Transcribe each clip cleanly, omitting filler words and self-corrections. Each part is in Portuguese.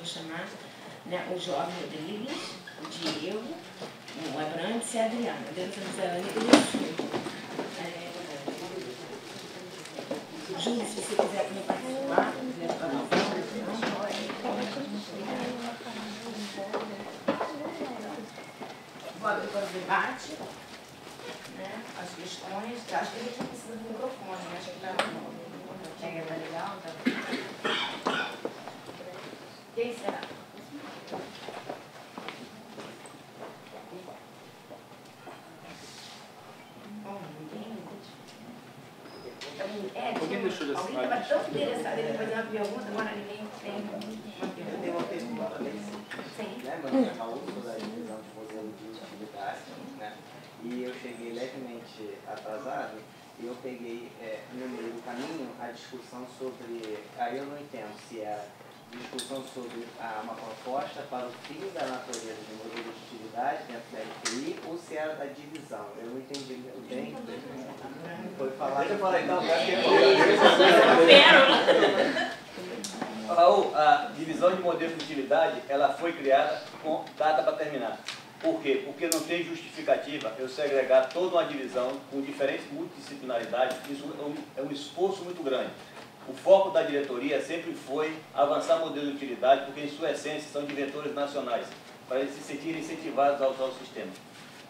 vou chamar, né, o Jorge Rodrigues, o Diego, o Abrantes e a Adriana. Dentro da Ana e Júlio, se você quiser também participar, vou abrir para o debate, né, as questões. Acho que a gente não precisa do microfone, né? Acho que tá legal, tá? Quem será? Alguém estava tão interessado em fazer uma pergunta, agora ninguém tem uma pergunta. Eu tenho uma pergunta também. Sim. Né, Manuel Raul, sou da divisão de modelo de utilidade, né? E eu cheguei levemente atrasado e eu peguei no meio do caminho a discussão sobre, aí eu não entendo se é discussão sobre uma proposta para o fim da natureza de modelo de utilidade dentro da LPI ou se era da divisão. Eu não entendi bem. Foi falar. Deixa eu falar então. Raul, a divisão de modelo de utilidade, ela foi criada com data para terminar. Por quê? Porque não tem justificativa eu segregar toda uma divisão com diferentes multidisciplinaridades. Isso é um esforço muito grande. O foco da diretoria sempre foi avançar modelo de utilidade, porque em sua essência são diretores nacionais, para eles se sentirem incentivados a usar o sistema.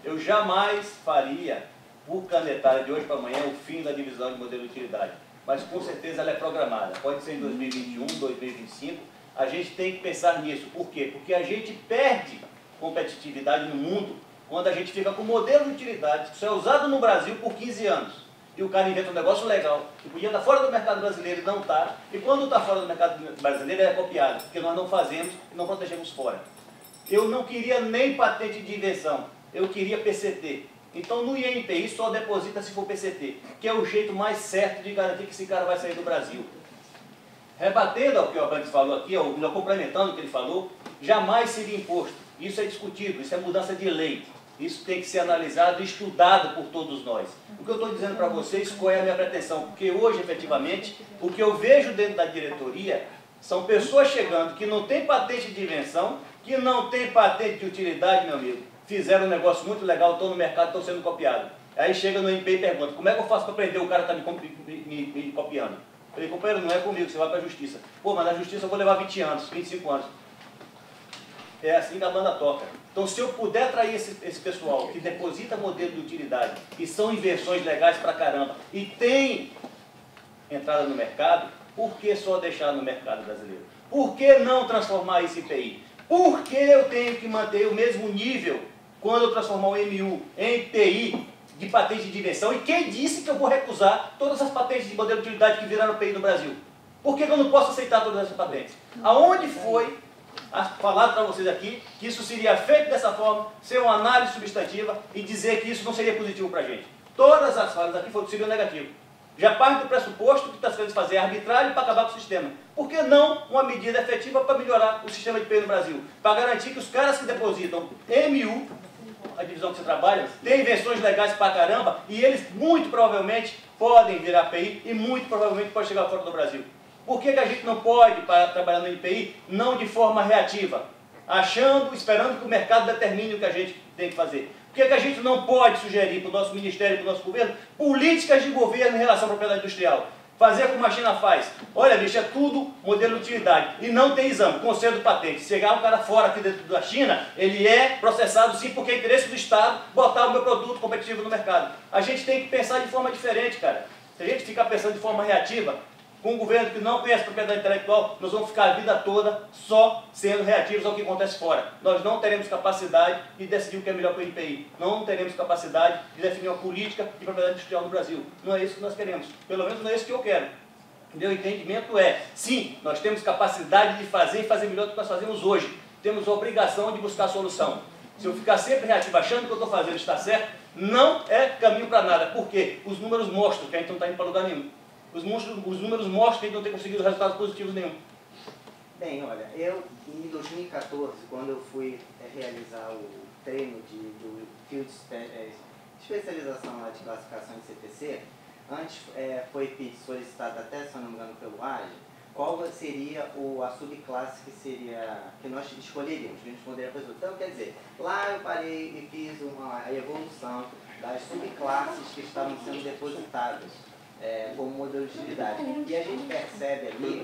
Eu jamais faria, por canetada de hoje para amanhã, o fim da divisão de modelo de utilidade. Mas com certeza ela é programada. Pode ser em 2021, 2025. A gente tem que pensar nisso. Por quê? Porque a gente perde competitividade no mundo quando a gente fica com modelo de utilidade que só é usado no Brasil por 15 anos. E o cara inventa um negócio legal, que podia estar fora do mercado brasileiro e não está. E quando está fora do mercado brasileiro é copiado, porque nós não fazemos e não protegemos fora. Eu não queria nem patente de invenção, eu queria PCT. Então no INPI só deposita se for PCT, que é o jeito mais certo de garantir que esse cara vai sair do Brasil. Rebatendo ao que o Abrantes falou aqui, ou complementando o que ele falou, jamais seria imposto. Isso é discutido, isso é mudança de lei. Isso tem que ser analisado e estudado por todos nós. O que eu estou dizendo para vocês, qual é a minha pretensão? Porque hoje, efetivamente, o que eu vejo dentro da diretoria são pessoas chegando que não tem patente de invenção, que não tem patente de utilidade, meu amigo. Fizeram um negócio muito legal, estou no mercado, estou sendo copiado. Aí chega no MP e pergunta, como é que eu faço para prender o cara que está me copiando? Eu falei, companheiro, não é comigo, você vai para a justiça. Pô, mas na justiça eu vou levar 20 anos, 25 anos. É assim que a banda toca. Então, se eu puder atrair esse pessoal que deposita modelo de utilidade e são inversões legais pra caramba e tem entrada no mercado, por que só deixar no mercado brasileiro? Por que não transformar isso em IPI? Por que eu tenho que manter o mesmo nível quando eu transformar o MU em IPI de patente de invenção? E quem disse que eu vou recusar todas as patentes de modelo de utilidade que viraram IPI no Brasil? Por que eu não posso aceitar todas essas patentes? Aonde foi falar para vocês aqui que isso seria feito dessa forma, ser uma análise substantiva e dizer que isso não seria positivo para a gente? Todas as falas aqui seriam negativas. Já parte do pressuposto que está se querendo fazer arbitrário para acabar com o sistema. Por que não uma medida efetiva para melhorar o sistema de IPI no Brasil? Para garantir que os caras que depositam MU, a divisão que você trabalha, tem invenções legais para caramba e eles muito provavelmente podem virar IPI e muito provavelmente podem chegar fora do Brasil. Por que a gente não pode trabalhar no IPI não de forma reativa, esperando que o mercado determine o que a gente tem que fazer? Por que a gente não pode sugerir para o nosso ministério e para o nosso governo políticas de governo em relação à propriedade industrial? Fazer como a China faz. Olha, bicho, é tudo modelo de utilidade. E não tem exame, concedo patente. Se chegar um cara fora aqui dentro da China, ele é processado sim porque é interesse do Estado botar o meu produto competitivo no mercado. A gente tem que pensar de forma diferente, cara. Se a gente ficar pensando de forma reativa, com um governo que não conhece propriedade intelectual, nós vamos ficar a vida toda só sendo reativos ao que acontece fora. Nós não teremos capacidade de decidir o que é melhor para o INPI. Não teremos capacidade de definir uma política de propriedade industrial no Brasil. Não é isso que nós queremos. Pelo menos não é isso que eu quero. Meu entendimento é, sim, nós temos capacidade de fazer e fazer melhor do que nós fazemos hoje. Temos a obrigação de buscar solução. Se eu ficar sempre reativo achando que o que eu estou fazendo está certo, não é caminho para nada. Por quê? Os números mostram que a gente não está indo para lugar nenhum. Os números mostram que a gente não tem conseguido resultados positivos nenhum. Bem, olha, eu em 2014, quando eu fui realizar o treino do Field especialização lá de classificação de CPC, antes foi solicitado até, se eu não me engano, pelo AGE, qual seria a subclasse que nós escolheríamos, que a gente poderia fazer. Então, quer dizer, lá eu parei e fiz a evolução das subclasses que estavam sendo depositadas como modelo de utilidade. E a gente percebe ali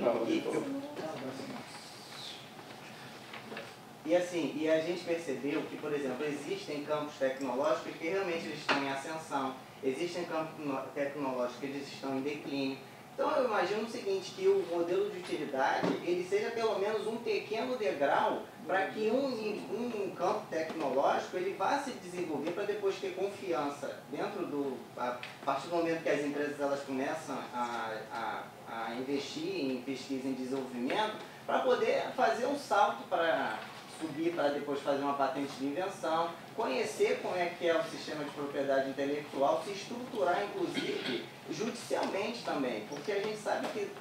e a gente percebeu que, por exemplo, existem campos tecnológicos que realmente eles estão em ascensão, existem campos tecnológicos que eles estão em declínio. Então eu imagino o seguinte, que o modelo de utilidade, ele seja pelo menos um pequeno degrau para que um campo tecnológico ele vá se desenvolver para depois ter confiança dentro a partir do momento que as empresas elas começam a investir em pesquisa e desenvolvimento, para poder fazer um salto para subir, para depois fazer uma patente de invenção, conhecer como é que é o sistema de propriedade intelectual, se estruturar, inclusive, judicialmente também, porque a gente sabe que,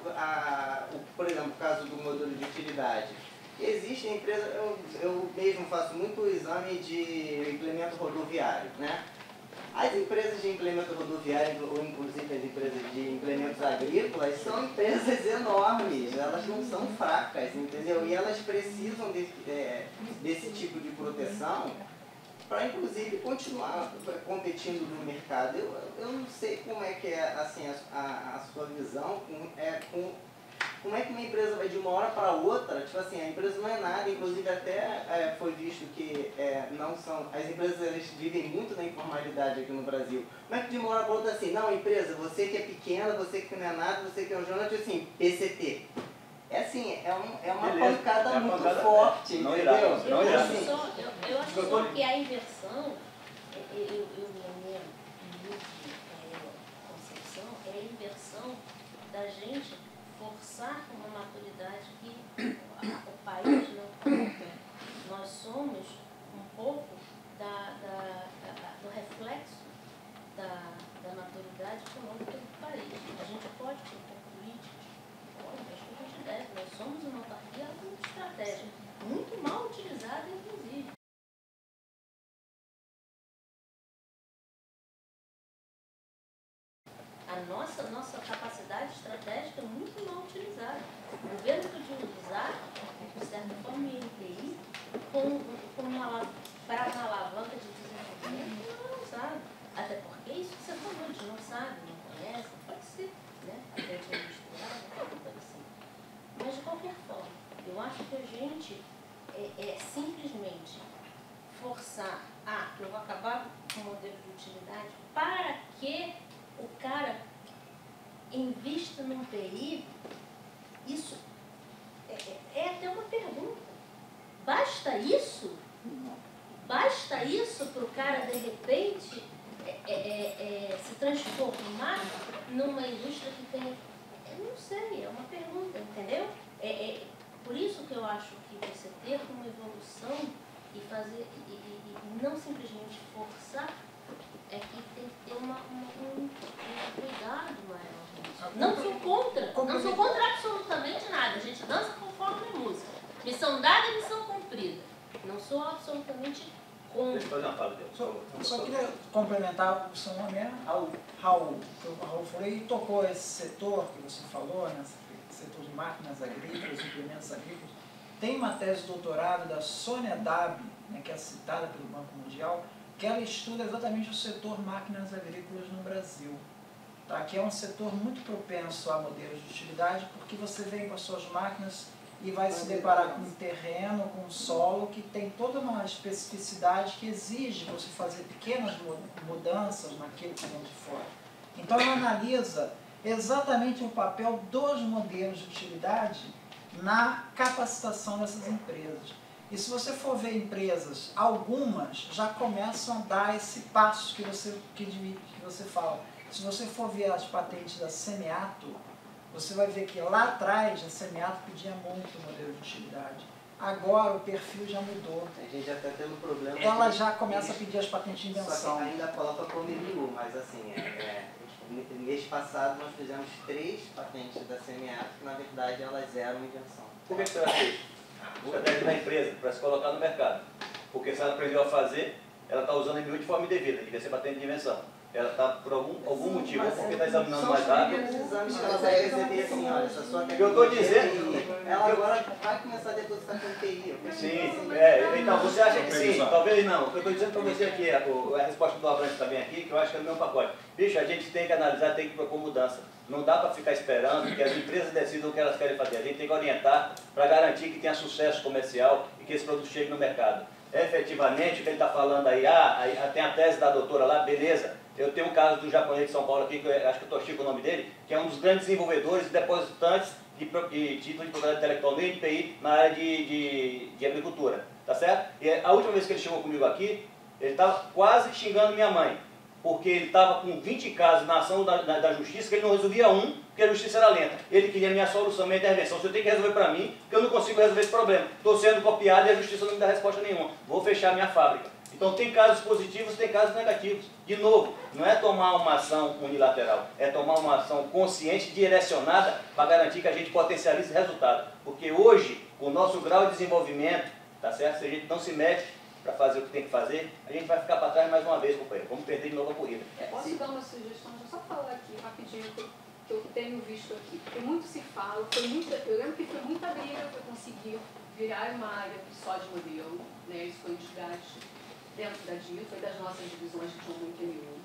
por exemplo, o caso do modelo de utilidade, existem empresas, eu mesmo faço muito exame de implemento rodoviário, né? As empresas de implemento rodoviário, ou inclusive as empresas de implementos agrícolas, são empresas enormes, elas não são fracas, entendeu? E elas precisam desse tipo de proteção para, inclusive, continuar competindo no mercado. Eu não sei como é que é assim, a sua visão, como é que uma empresa vai de uma hora para outra, tipo assim, a empresa não é nada, inclusive até foi visto que não são, as empresas elas vivem muito na informalidade aqui no Brasil. Como é que de uma hora para outra assim, não, empresa, você que é pequena, você que não é nada, você que é um jornal, tipo assim, PCT. É assim, é uma pancada muito forte, não entendeu? Irá. Eu acho só que a inversão, na minha concepção, é a inversão da gente forçar uma maturidade que o país não tem. Nós somos um pouco do reflexo da maturidade econômica do país. A gente pode ter políticos, acho que a gente deve. Nós somos uma autarquia muito estratégica, muito mal utilizada, inclusive. A nossa capacidade estratégica é muito mal utilizada. O governo podia usar, de certa forma, o INPI para uma alavanca de desenvolvimento não é usado. Até porque isso que você falou, a gente não sabe, não conhece, pode ser, né? Até que é misturado, pode ser. Mas, de qualquer forma, eu acho que a gente simplesmente forçar, eu vou acabar com o modelo de utilidade para que o cara invista num PI, isso é até uma pergunta. Basta isso? Basta isso para o cara, de repente, se transformar numa indústria que tem... Eu não sei, é uma pergunta, entendeu? Por isso que eu acho que você ter uma evolução e fazer, e não simplesmente forçar, é que tem que ter um cuidado maior. Não sou contra absolutamente nada. A gente dança conforme a música. Missão dada e missão cumprida. Não sou absolutamente contra. Deixa eu fazer uma fala dele. Só queria complementar o seu nome, Raul. O Raul falou e tocou esse setor que você falou, né, setor de máquinas agrícolas, implementos agrícolas. Tem uma tese de doutorado da Sônia Dabi, né, que é citada pelo Banco Mundial, que ela estuda exatamente o setor máquinas agrícolas no Brasil, tá? Que é um setor muito propenso a modelos de utilidade, porque você vem com as suas máquinas e vai se deparar com um terreno, com um solo que tem toda uma especificidade que exige você fazer pequenas mudanças naquilo que vem de fora. Então ela analisa exatamente o papel dos modelos de utilidade na capacitação dessas empresas. E se você for ver empresas, algumas já começam a dar esse passo que você fala. Se você for ver as patentes da Semiato, você vai ver que lá atrás a Semiato pedia muito o modelo de utilidade. Agora o perfil já mudou. A gente já está tendo problema. Ela já começa a pedir as patentes de invenção. Só que ainda coloca como MBU, mas assim, mês passado nós fizemos 3 patentes da Semiato, que na verdade elas eram invenção. Por que você vai fazer isso? Estratégia da empresa, para se colocar no mercado. Porque se ela aprendeu a fazer, ela está usando MBU de forma indevida, devia ser patente de invenção. ela está por algum motivo, ou porque está examinando São mais os rápido. primeiros exames que ela vai receber assim, olha, essa sua Eu estou dizendo. TPI, ela agora vai começar a depositar com TI. Sim, então você acha que sim, talvez não. O que eu estou dizendo para você aqui, a resposta do Abrantes também aqui, que eu acho que é o mesmo pacote. Bicho, a gente tem que analisar, tem que propor mudança. Não dá para ficar esperando que as empresas decidam o que elas querem fazer. A gente tem que orientar para garantir que tenha sucesso comercial e que esse produto chegue no mercado. Efetivamente, o que ele está falando aí, tem a tese da doutora lá, beleza. Eu tenho um caso do japonês de São Paulo aqui, que eu acho que eu Toshiko o nome dele, que é um dos grandes desenvolvedores e depositantes de título de propriedade intelectual no INPI na área de agricultura, tá certo? E a última vez que ele chegou comigo aqui, ele estava quase xingando minha mãe, porque ele estava com 20 casos na ação da justiça, que ele não resolvia um, porque a justiça era lenta. Ele queria minha solução, minha intervenção. Você tem que resolver para mim, porque eu não consigo resolver esse problema. Estou sendo copiado e a justiça não me dá resposta nenhuma. Vou fechar minha fábrica. Então tem casos positivos, tem casos negativos. De novo, não é tomar uma ação unilateral, é tomar uma ação consciente, direcionada, para garantir que a gente potencialize resultado. Porque hoje, com o nosso grau de desenvolvimento, tá certo? Se a gente não se mexe para fazer o que tem que fazer, a gente vai ficar para trás mais uma vez, companheiro. Vamos perder de novo a corrida. Posso dar uma sugestão? Deixa eu só falar aqui rapidinho que eu tenho visto aqui. Porque muito se fala, eu lembro que foi muita briga para conseguir virar uma área só de modelo, né? Isso foi um desgaste dentro da DIA, foi das nossas divisões que tinham muito MU.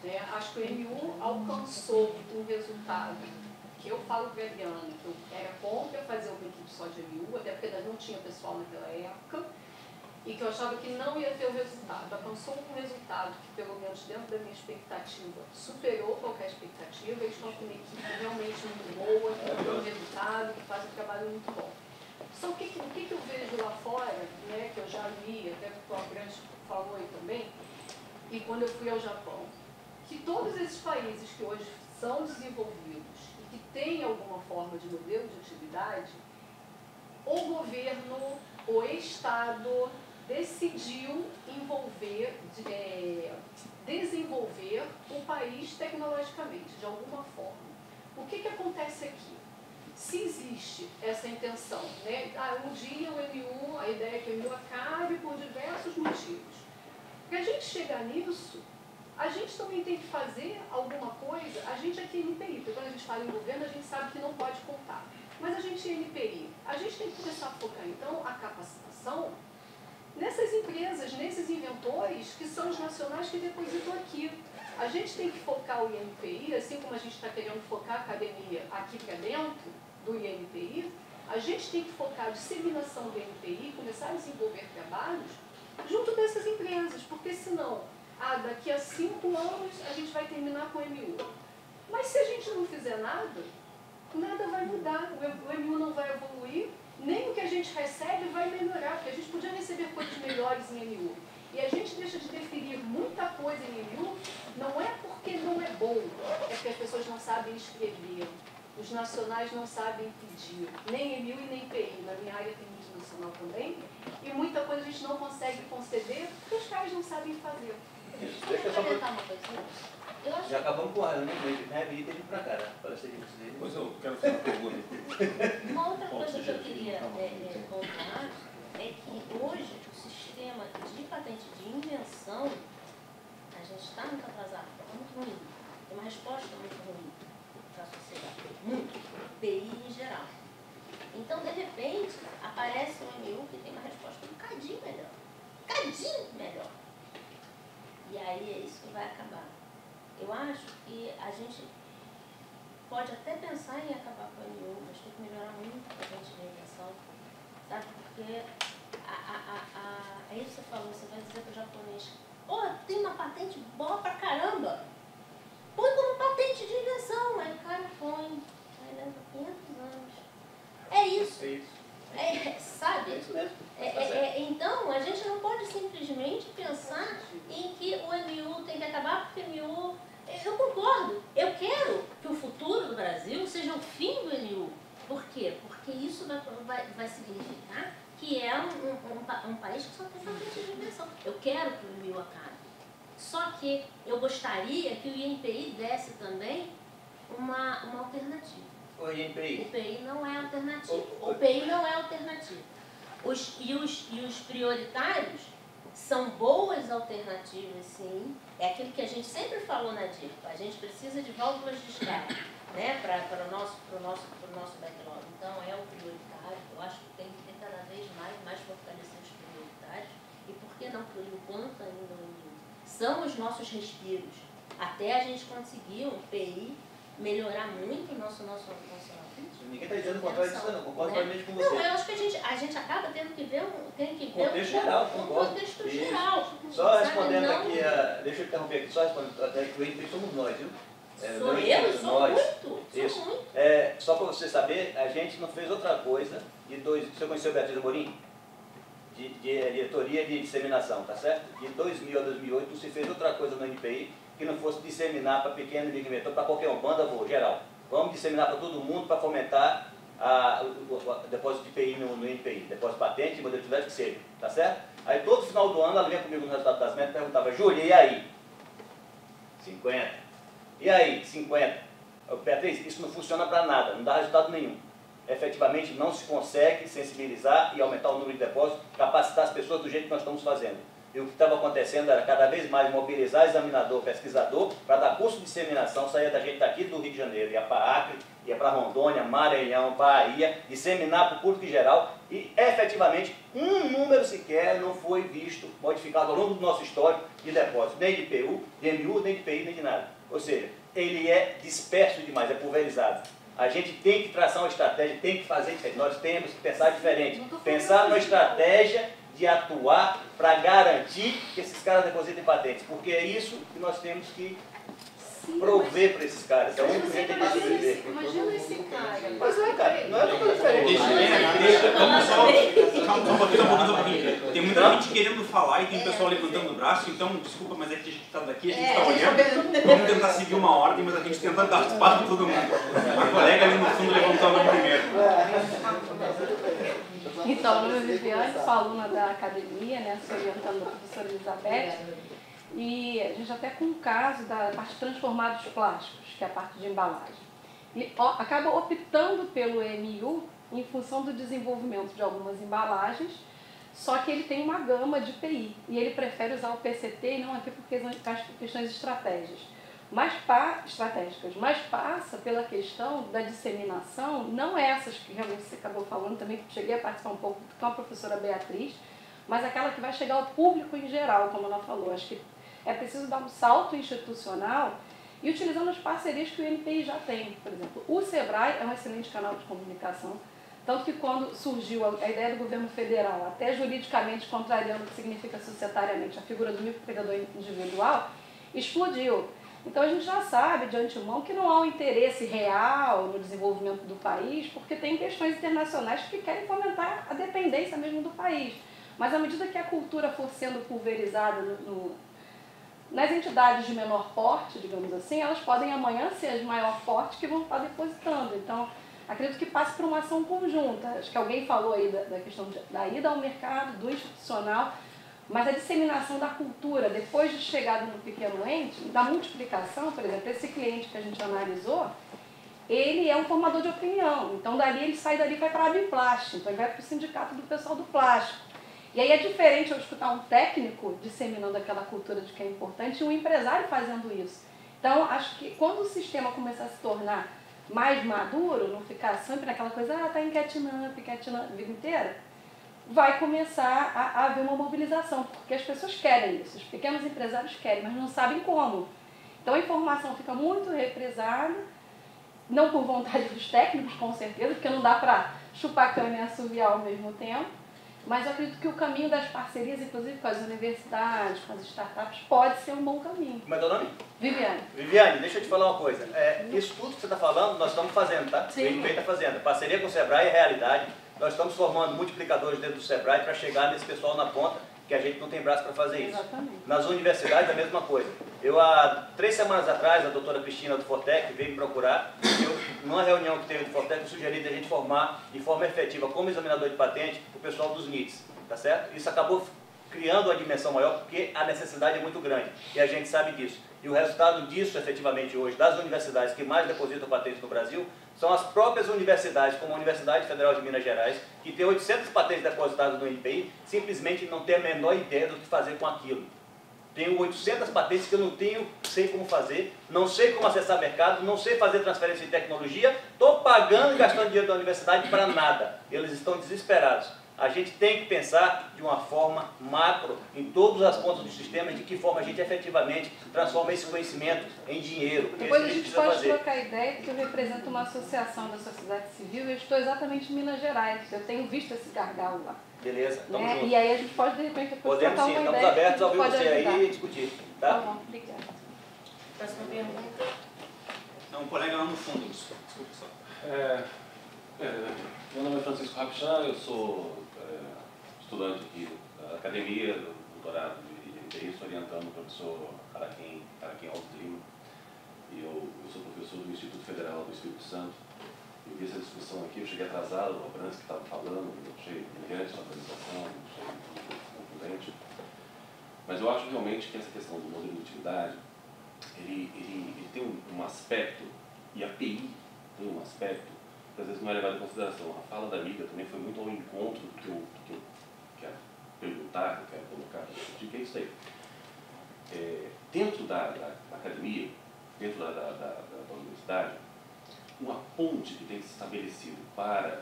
Né? Acho que o MU alcançou um resultado que eu falo para a Adriana, que eu era contra fazer uma equipe só de MU, até porque não tinha pessoal naquela época, e que eu achava que não ia ter o resultado. Alcançou um resultado que, pelo menos dentro da minha expectativa, superou qualquer expectativa. Eles estão com uma equipe realmente muito boa, que tem um resultado, que faz um trabalho muito bom. Só o que eu vejo lá fora, né, que eu já vi, até que o Abrantes falou aí também, e quando eu fui ao Japão, que todos esses países que hoje são desenvolvidos e que têm alguma forma de modelo de atividade, o governo, o Estado decidiu desenvolver o país tecnologicamente, de alguma forma. O que acontece aqui? Se existe essa intenção, né? Um dia o MU, a ideia é que o MU acabe por diversos motivos. Para a gente chegar nisso, a gente também tem que fazer alguma coisa, a gente aqui é NPI, porque quando a gente fala em governo, a gente sabe que não pode contar. Mas a gente é NPI, a gente tem que começar a focar, então, a capacitação nessas empresas, nesses inventores, que são os nacionais que depositam aqui. A gente tem que focar o INPI, assim como a gente está querendo focar a academia aqui para dentro do INPI, a gente tem que focar a disseminação do INPI, começar a desenvolver trabalhos junto dessas empresas, porque senão, daqui a 5 anos a gente vai terminar com o MU. Mas se a gente não fizer nada, nada vai mudar, o MU não vai evoluir, nem o que a gente recebe vai melhorar, porque a gente podia receber coisas melhores em MU. E a gente deixa de definir muita coisa em MU, não é porque não é bom, é porque as pessoas não sabem escrever, os nacionais não sabem pedir, nem MU e nem PI, na minha área tem muito nacional também, e muita coisa a gente não consegue conceder porque os caras não sabem fazer. Deixa eu só comentar uma coisinha? Eu acho Já acabamos com a reunião, né? E teve pra cá, né? Parece que vocês. Pois eu quero fazer uma pergunta. Uma outra coisa que eu queria pontuar é que hoje o sistema de patente de invenção, a gente está muito atrasado, está muito ruim. Tem uma resposta muito ruim para a sociedade, muito, PI em geral. Então, de repente, aparece um MU que tem uma resposta um bocadinho melhor. E aí é isso que vai acabar. Eu acho que a gente pode até pensar em acabar com o MU, mas tem que melhorar muito a patente de invenção, sabe? Porque aí você falou, você vai dizer para o japonês, tem uma patente boa pra caramba, põe como patente de invenção, aí o cara põe, aí leva 500 anos. É isso. Sabe? É isso mesmo. Então, a gente não pode simplesmente pensar em que o MU tem que acabar, porque o MU... Eu concordo. Eu quero que o futuro do Brasil seja o fim do MU. Por quê? Porque isso vai significar que é um país que só tem patente de invenção. Eu quero que o MU acabe. Só que eu gostaria que o INPI desse também uma alternativa. O INPI. O PI não é alternativo. O PI não é alternativo. Os prioritários São boas alternativas, sim. É aquilo que a gente sempre falou na DIRPA. A gente precisa de válvulas de escape, né, para o nosso backlog. Então, é o prioritário. Eu acho que tem que ter cada vez mais fortalecer os prioritários. E por que não por enquanto ainda o MIU? São os nossos respiros. Até a gente conseguir um PI melhorar muito o nosso Ninguém está dizendo o contrário disso, não. Concordo totalmente com você. Não, eu acho que a gente acaba tendo que ver o contexto geral, concordo. Contexto geral. Só respondendo aqui, deixa eu interromper aqui, só respondendo, até que o NPI somos nós, viu? Eu sou muito. Isso. Só para você saber, a gente não fez outra coisa você conheceu Beatriz Amorim? De diretoria de disseminação, tá certo? De 2000 a 2008 não se fez outra coisa no NPI que não fosse disseminar para pequeno microempreendedor, para qualquer uma banda, geral. Vamos disseminar para todo mundo para fomentar o depósito de IPI no NPI, depósito patente, modelo de atividade que seja, tá certo? Aí todo final do ano ela vinha comigo no resultado das metas e perguntava, Júlia, e aí? 50. E aí? 50. Beatriz, isso não funciona para nada, não dá resultado nenhum. Efetivamente não se consegue sensibilizar e aumentar o número de depósitos, capacitar as pessoas do jeito que nós estamos fazendo. E o que estava acontecendo era cada vez mais mobilizar examinador, pesquisador, para dar curso de disseminação, saía da gente daqui do Rio de Janeiro, ia para Acre, ia para Rondônia, Maranhão, Bahia, disseminar para o público em geral, e efetivamente um número sequer não foi visto, modificado ao longo do nosso histórico de depósito, nem de PU, de MU, nem de PI, nem de nada. Ou seja, ele é disperso demais, é pulverizado. A gente tem que traçar uma estratégia, tem que fazer diferente, nós temos que pensar diferente, pensar numa estratégia de atuar para garantir que esses caras depositem patentes, porque é isso que nós temos que prover para esses caras. É o único jeito de sobreviver. Imagina esse cara. Pois é, cara, não é uma coisa diferente. Vamos só um pouquinho. Tem muita gente querendo falar e tem pessoal levantando o braço, então, desculpa, mas é que a gente está daqui, a gente está olhando. Vamos tentar seguir uma ordem, mas a gente tentando dar espaço para todo mundo. A colega ali no fundo levantou a mão primeiro. Então, meu nome é Viviane, sou aluna da academia, né, sou orientando a professora Elizabeth, e a gente até com o caso da parte de transformados plásticos, que é a parte de embalagem. Ele acaba optando pelo MU em função do desenvolvimento de algumas embalagens, só que ele tem uma gama de PI, e ele prefere usar o PCT e não aqui por questões estratégicas. Mas passa pela questão da disseminação, não essas que realmente você acabou falando, também cheguei a participar um pouco com a professora Beatriz, mas aquela que vai chegar ao público em geral, como ela falou. Acho que é preciso dar um salto institucional e utilizando as parcerias que o NPI já tem. Por exemplo, o SEBRAE é um excelente canal de comunicação, tanto que quando surgiu a ideia do governo federal, até juridicamente contrariando o que significa societariamente a figura do microempreendedor individual, explodiu. Então a gente já sabe de antemão que não há um interesse real no desenvolvimento do país, porque tem questões internacionais que querem fomentar a dependência mesmo do país. Mas à medida que a cultura for sendo pulverizada nas entidades de menor porte, digamos assim, elas podem amanhã ser as de maior porte que vão estar depositando. Então, acredito que passe por uma ação conjunta. Acho que alguém falou aí da questão da ida ao mercado, do institucional, mas a disseminação da cultura, depois de chegado no pequeno ente, da multiplicação, por exemplo, esse cliente que a gente analisou, ele é um formador de opinião. Então, dali ele sai dali e vai para a Abiplast, então ele vai para o sindicato do pessoal do plástico. E aí é diferente eu escutar um técnico disseminando aquela cultura de que é importante e um empresário fazendo isso. Então, acho que quando o sistema começar a se tornar mais maduro, não ficar sempre naquela coisa, tá em catching up a vida inteira, vai começar a haver uma mobilização, porque as pessoas querem isso, os pequenos empresários querem, mas não sabem como. Então a informação fica muito represada, não por vontade dos técnicos, com certeza, porque não dá para chupar cana e assoviar ao mesmo tempo, mas eu acredito que o caminho das parcerias, inclusive com as universidades, com as startups, pode ser um bom caminho. Como é teu nome? Viviane. Viviane, deixa eu te falar uma coisa. Isso tudo que você está falando, nós estamos fazendo, tá? Sim. O NPI está fazendo. Parceria com o SEBRAE é realidade. Nós estamos formando multiplicadores dentro do SEBRAE para chegar nesse pessoal na ponta, que a gente não tem braço para fazer isso. Exatamente. Nas universidades, a mesma coisa. Eu, há 3 semanas atrás, a doutora Cristina do Fortec veio me procurar. Numa reunião que teve do Fortec, eu sugeri de a gente formar de forma efetiva, como examinador de patente, o pessoal dos NITs, tá certo? Isso acabou criando uma dimensão maior, porque a necessidade é muito grande, e a gente sabe disso. E o resultado disso, efetivamente, hoje, das universidades que mais depositam patentes no Brasil, São as próprias universidades, como a Universidade Federal de Minas Gerais, que tem 800 patentes depositadas no NPI, simplesmente não tem a menor ideia do que fazer com aquilo. Tenho 800 patentes que eu não sei como fazer, não sei como acessar mercado, não sei fazer transferência de tecnologia, estou pagando e gastando dinheiro da universidade para nada. Eles estão desesperados. A gente tem que pensar de uma forma macro, em todas as pontas do sistema, de que forma a gente efetivamente transforma esse conhecimento em dinheiro. Depois a gente pode trocar ideia, porque eu represento uma associação da sociedade civil e eu estou exatamente em Minas Gerais. Eu tenho visto esse gargalo lá. Beleza, estamos juntos. E aí a gente pode, de repente, depois podemos trocar sim, uma estamos ideia. abertos a ouvir Pode você ajudar. aí e discutir. Tá? Tá bom, obrigada. Próxima pergunta. É um colega lá no fundo, desculpa só. Meu nome é Francisco Rapchan, eu sou estudante aqui da academia, do doutorado de isso, orientando o professor Araquém Alves Lima. E eu sou professor do Instituto Federal do Espírito Santo. Eu vi essa discussão aqui, eu cheguei atrasado, o Bransky estava falando, eu achei elegante a apresentação, achei muito contundente. Mas eu acho realmente que essa questão do modelo de utilidade, ele tem um aspecto, e a PI tem um aspecto, que às vezes não é levado em consideração. A fala da amiga também foi muito ao encontro do que eu quero perguntar, que eu quero colocar, de que é isso aí. Dentro da academia, dentro da universidade, uma ponte que tem que ser estabelecido para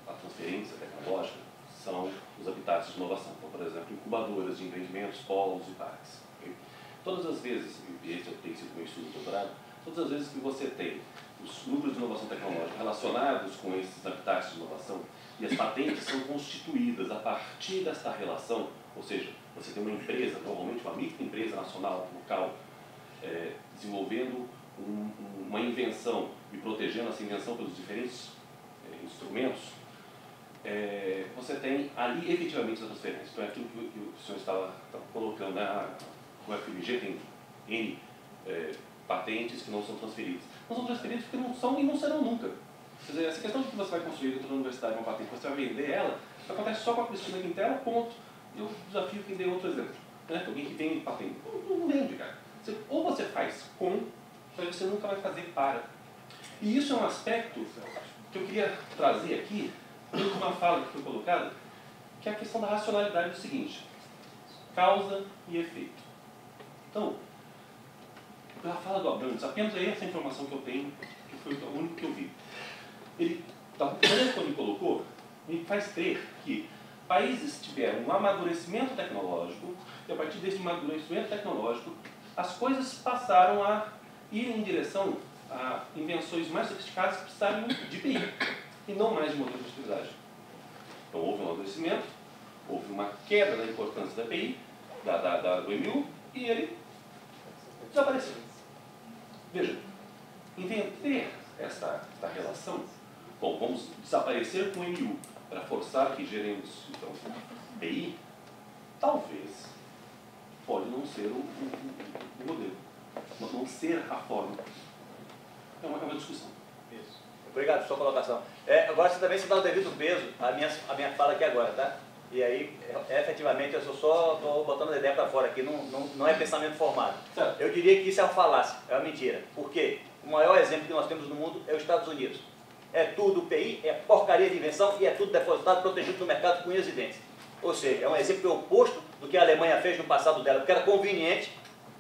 a transferência tecnológica são os habitats de inovação. Então, por exemplo, incubadoras de empreendimentos, polos e parques. Okay? Todas as vezes, e esse tem sido meu estudo de doutorado, todas as vezes que você tem os núcleos de inovação tecnológica relacionados com esses habitats de inovação e as patentes são constituídas a partir desta relação, ou seja, você tem uma empresa, normalmente uma microempresa nacional, local, desenvolvendo uma invenção e protegendo essa invenção pelos diferentes instrumentos, você tem ali efetivamente a transferência. Então é aquilo que o senhor estava colocando, né? O FMG tem N patentes que não são transferidas. Não são transferidas porque não são e não serão nunca. Quer dizer, essa questão de que você vai construir dentro da universidade uma patente, você vai vender ela, acontece só com a Cristina Quintero, ponto. Eu desafio quem dê outro exemplo. Né? Alguém que vende patente. Não vende, cara. Ou você faz com, mas você nunca vai fazer para. E isso é um aspecto que eu queria trazer aqui, dentro de uma fala que foi colocada, que é a questão da racionalidade do seguinte: causa e efeito. Então, pela fala do Abrantes, apenas é essa informação que eu tenho, que foi o único que eu vi. Ele, da maneira que ele colocou, me faz crer que países tiveram um amadurecimento tecnológico, e a partir desse amadurecimento tecnológico, as coisas passaram a ir em direção a invenções mais sofisticadas que precisavam de PI, e não mais de modelo de utilidade. Então houve um amadurecimento, houve uma queda da importância da PI, do MU, e ele desapareceu. Veja, inventei esta relação. Bom, vamos desaparecer com o MU para forçar que geremos então, PI. Talvez pode não ser o modelo, não ser a forma. É uma discussão. Isso. Obrigado por sua colocação. Agora você também se dá o devido peso à minha fala aqui agora, tá? E aí, efetivamente, eu só estou botando a ideia para fora aqui, não é pensamento formado. Eu diria que isso é uma falácia, é uma mentira. Por quê? O maior exemplo que nós temos no mundo é os Estados Unidos. É tudo PI, é porcaria de invenção e é tudo depositado, protegido no mercado com unhas e dentes. Ou seja, é um exemplo oposto do que a Alemanha fez no passado dela, porque era conveniente,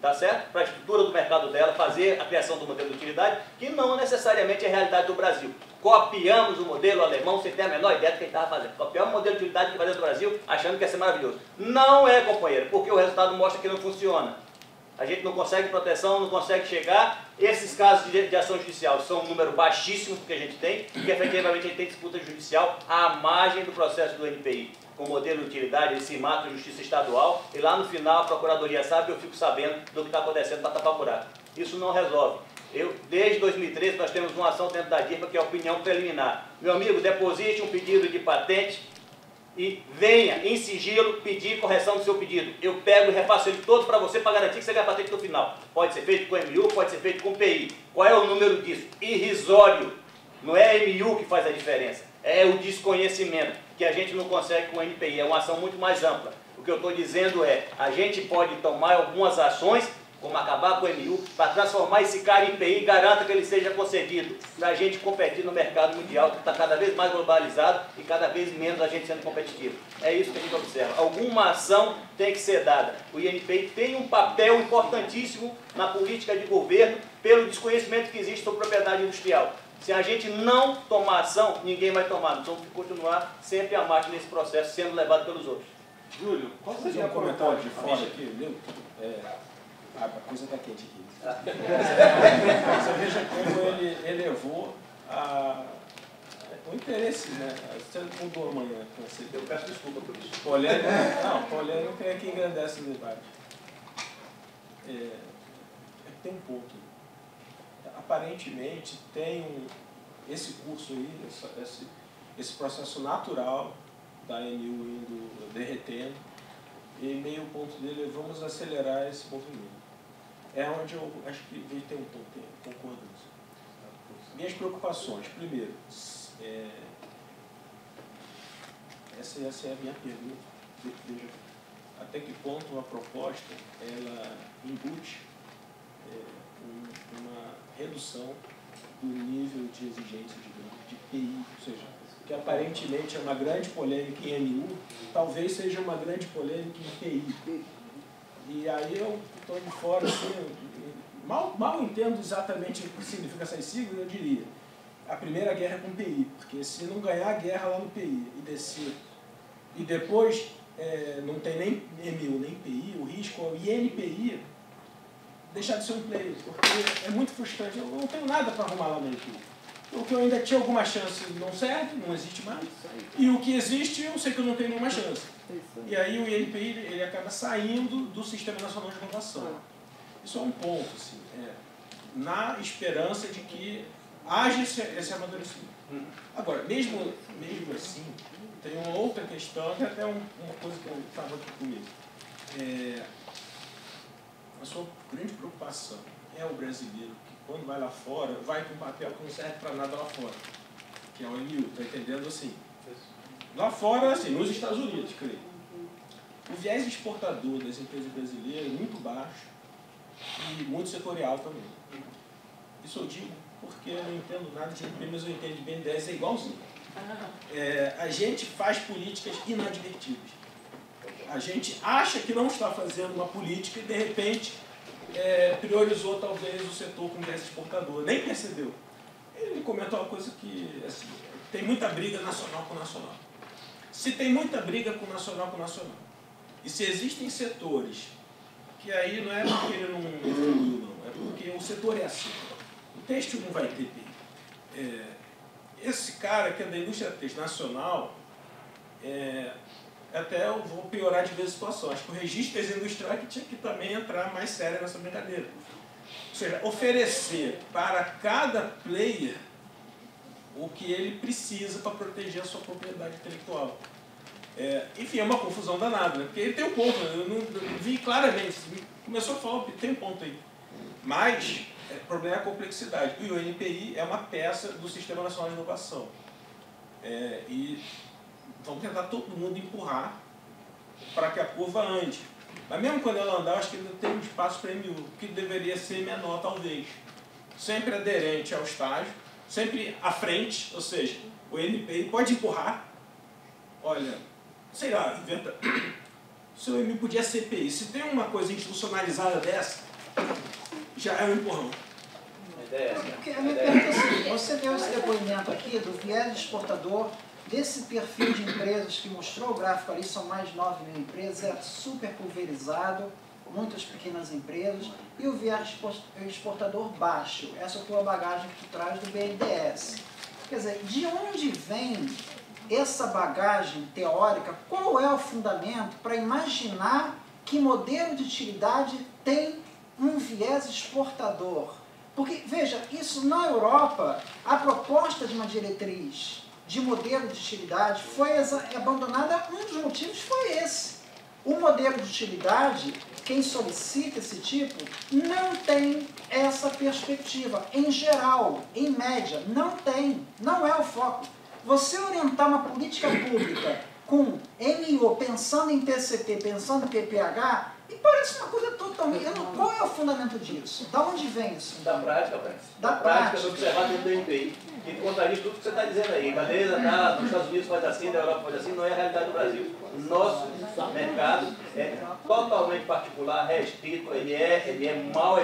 tá certo? Para a estrutura do mercado dela, fazer a criação do modelo de utilidade, que não necessariamente é a realidade do Brasil. Copiamos o modelo alemão sem ter a menor ideia do que ele estava fazendo. Copiamos o modelo de utilidade que fazia do Brasil, achando que ia ser maravilhoso. Não é, companheiro, porque o resultado mostra que não funciona. A gente não consegue proteção, não consegue chegar. Esses casos de ação judicial são um número baixíssimo que a gente tem, e efetivamente a gente tem disputa judicial à margem do processo do NPI. Com o modelo de utilidade, ele se mata a justiça estadual, e lá no final a procuradoria sabe e eu fico sabendo do que está acontecendo para tapar buraco. Isso não resolve. Desde 2013 nós temos uma ação dentro da DIRPA que é a opinião preliminar. Meu amigo, deposite um pedido de patente e venha em sigilo pedir correção do seu pedido. Eu pego e refaço ele todo para você para garantir que você ganha a patente no final. Pode ser feito com MU, pode ser feito com PI. Qual é o número disso? Irrisório. Não é MU que faz a diferença. É o desconhecimento que a gente não consegue com o NPI. É uma ação muito mais ampla. O que eu estou dizendo é, a gente pode tomar algumas ações como acabar com o MU, para transformar esse cara em IPI e garanta que ele seja concedido, para a gente competir no mercado mundial, que está cada vez mais globalizado e cada vez menos a gente sendo competitivo. É isso que a gente observa. Alguma ação tem que ser dada. O INPI tem um papel importantíssimo na política de governo pelo desconhecimento que existe sobre propriedade industrial. Se a gente não tomar ação, ninguém vai tomar. Nós vamos continuar sempre à margem nesse processo, sendo levado pelos outros. Júlio, qual seria um comentário de fora aqui, viu? A coisa está quente aqui. Você veja como ele elevou o interesse, né? Você mudou amanhã. Eu peço desculpa por isso. Polêmica é que engrandece o debate. Tem um ponto. Aparentemente tem esse curso aí, esse processo natural da ANU indo derretendo, e meio ponto dele é vamos acelerar esse movimento. É onde eu acho que veio ter um ponto de concordância. Minhas preocupações, primeiro, essa é a minha pergunta. Veja, até que ponto a proposta ela embute uma redução do nível de exigência, digamos, de PI, ou seja, que aparentemente é uma grande polêmica em MU, talvez seja uma grande polêmica em PI. E aí eu estou de fora, assim, mal entendo exatamente o que significa essas siglas, eu diria. A primeira guerra é com PI, porque se não ganhar a guerra lá no PI e descer, e depois não tem nem MU nem PI, o risco é o INPI deixar de ser um player, porque é muito frustrante. Eu não tenho nada para arrumar lá no INPI. O que eu ainda tinha alguma chance não serve, não existe mais. E o que existe, eu sei que eu não tenho nenhuma chance. E aí o INPI ele acaba saindo do Sistema Nacional de Inovação. Isso é um ponto, assim, na esperança de que haja esse amadurecimento. Agora, mesmo assim, tem uma outra questão, que é até uma coisa que eu estava aqui comigo. A sua grande preocupação é o brasileiro que, quando vai lá fora, vai com um papel que não serve para nada lá fora, que é o MU, está entendendo assim? Lá fora, assim, nos Estados Unidos, creio. O viés exportador das empresas brasileiras é muito baixo e muito setorial também. Isso eu digo porque eu não entendo nada de GNP, mas eu entendo de BNDES, é igualzinho. A gente faz políticas inadvertidas. A gente acha que não está fazendo uma política e, de repente, priorizou, talvez, o setor com viés exportador. Nem percebeu. Ele comentou uma coisa que, assim, tem muita briga nacional com nacional. Se tem muita briga com nacional, e se existem setores, que aí não é porque ele não evoluiu, não, é porque o setor é assim. O têxtil não vai ter PI. Esse cara que é da indústria têxtil nacional, até eu vou piorar de vez a situação. Acho que o registro industrial que tinha que também entrar mais sério nessa brincadeira. Ou seja, oferecer para cada player o que ele precisa para proteger a sua propriedade intelectual. Enfim, é uma confusão danada, né? Porque ele tem um ponto, eu não vi claramente, começou a falar, tem um ponto aí. Mas o problema é a complexidade. E o INPI é uma peça do Sistema Nacional de Inovação. E vamos tentar todo mundo empurrar para que a curva ande. Mas mesmo quando ela andar, eu acho que ainda tem um espaço para MU, que deveria ser menor, talvez. Sempre aderente ao estágio, sempre à frente, ou seja, o INPI pode empurrar. Olha, sei lá, inventa. O seu MU podia ser PI. Se tem uma coisa institucionalizada dessa, já é um empurrão. Porque a minha pergunta é assim, você deu esse depoimento aqui do viés exportador, desse perfil de empresas que mostrou o gráfico ali, são mais de 9 mil empresas, é super pulverizado, muitas pequenas empresas, e o viés exportador baixo, essa é a tua bagagem que tu traz do BNDES. Quer dizer, de onde vem essa bagagem teórica, qual é o fundamento para imaginar que modelo de utilidade tem um viés exportador? Porque, veja, isso na Europa, a proposta de uma diretriz de modelo de utilidade foi abandonada, um dos motivos foi esse. O modelo de utilidade, quem solicita esse tipo, não tem essa perspectiva. Em geral, em média, não tem, não é o foco. Você orientar uma política pública com MIO, pensando em TCP, pensando em PPH, e parece uma coisa totalmente... Qual é o fundamento disso? Da onde vem isso? Da prática, Da prática. do observar dentro do NPI. Que contradiz tudo que você está dizendo aí. Beleza, tá, nos Estados Unidos faz assim, na Europa faz assim, não é a realidade do Brasil. Nosso mercado é totalmente particular, restrito, ele é mal,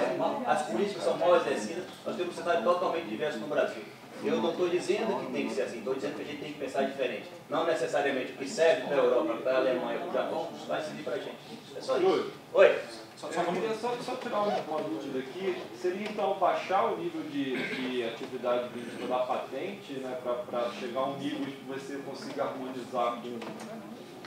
as políticas são mal exercidas, nós temos um cenário totalmente diverso no Brasil. Eu não estou dizendo que tem que ser assim, estou dizendo que a gente tem que pensar diferente. Não necessariamente o que serve para a Europa, para a Alemanha, para o Japão, vai servir para a gente. É só isso. Oi. Só tirar uma dúvida aqui, seria então baixar o nível de atividade vítima da patente, né, para chegar a um nível que você consiga harmonizar com...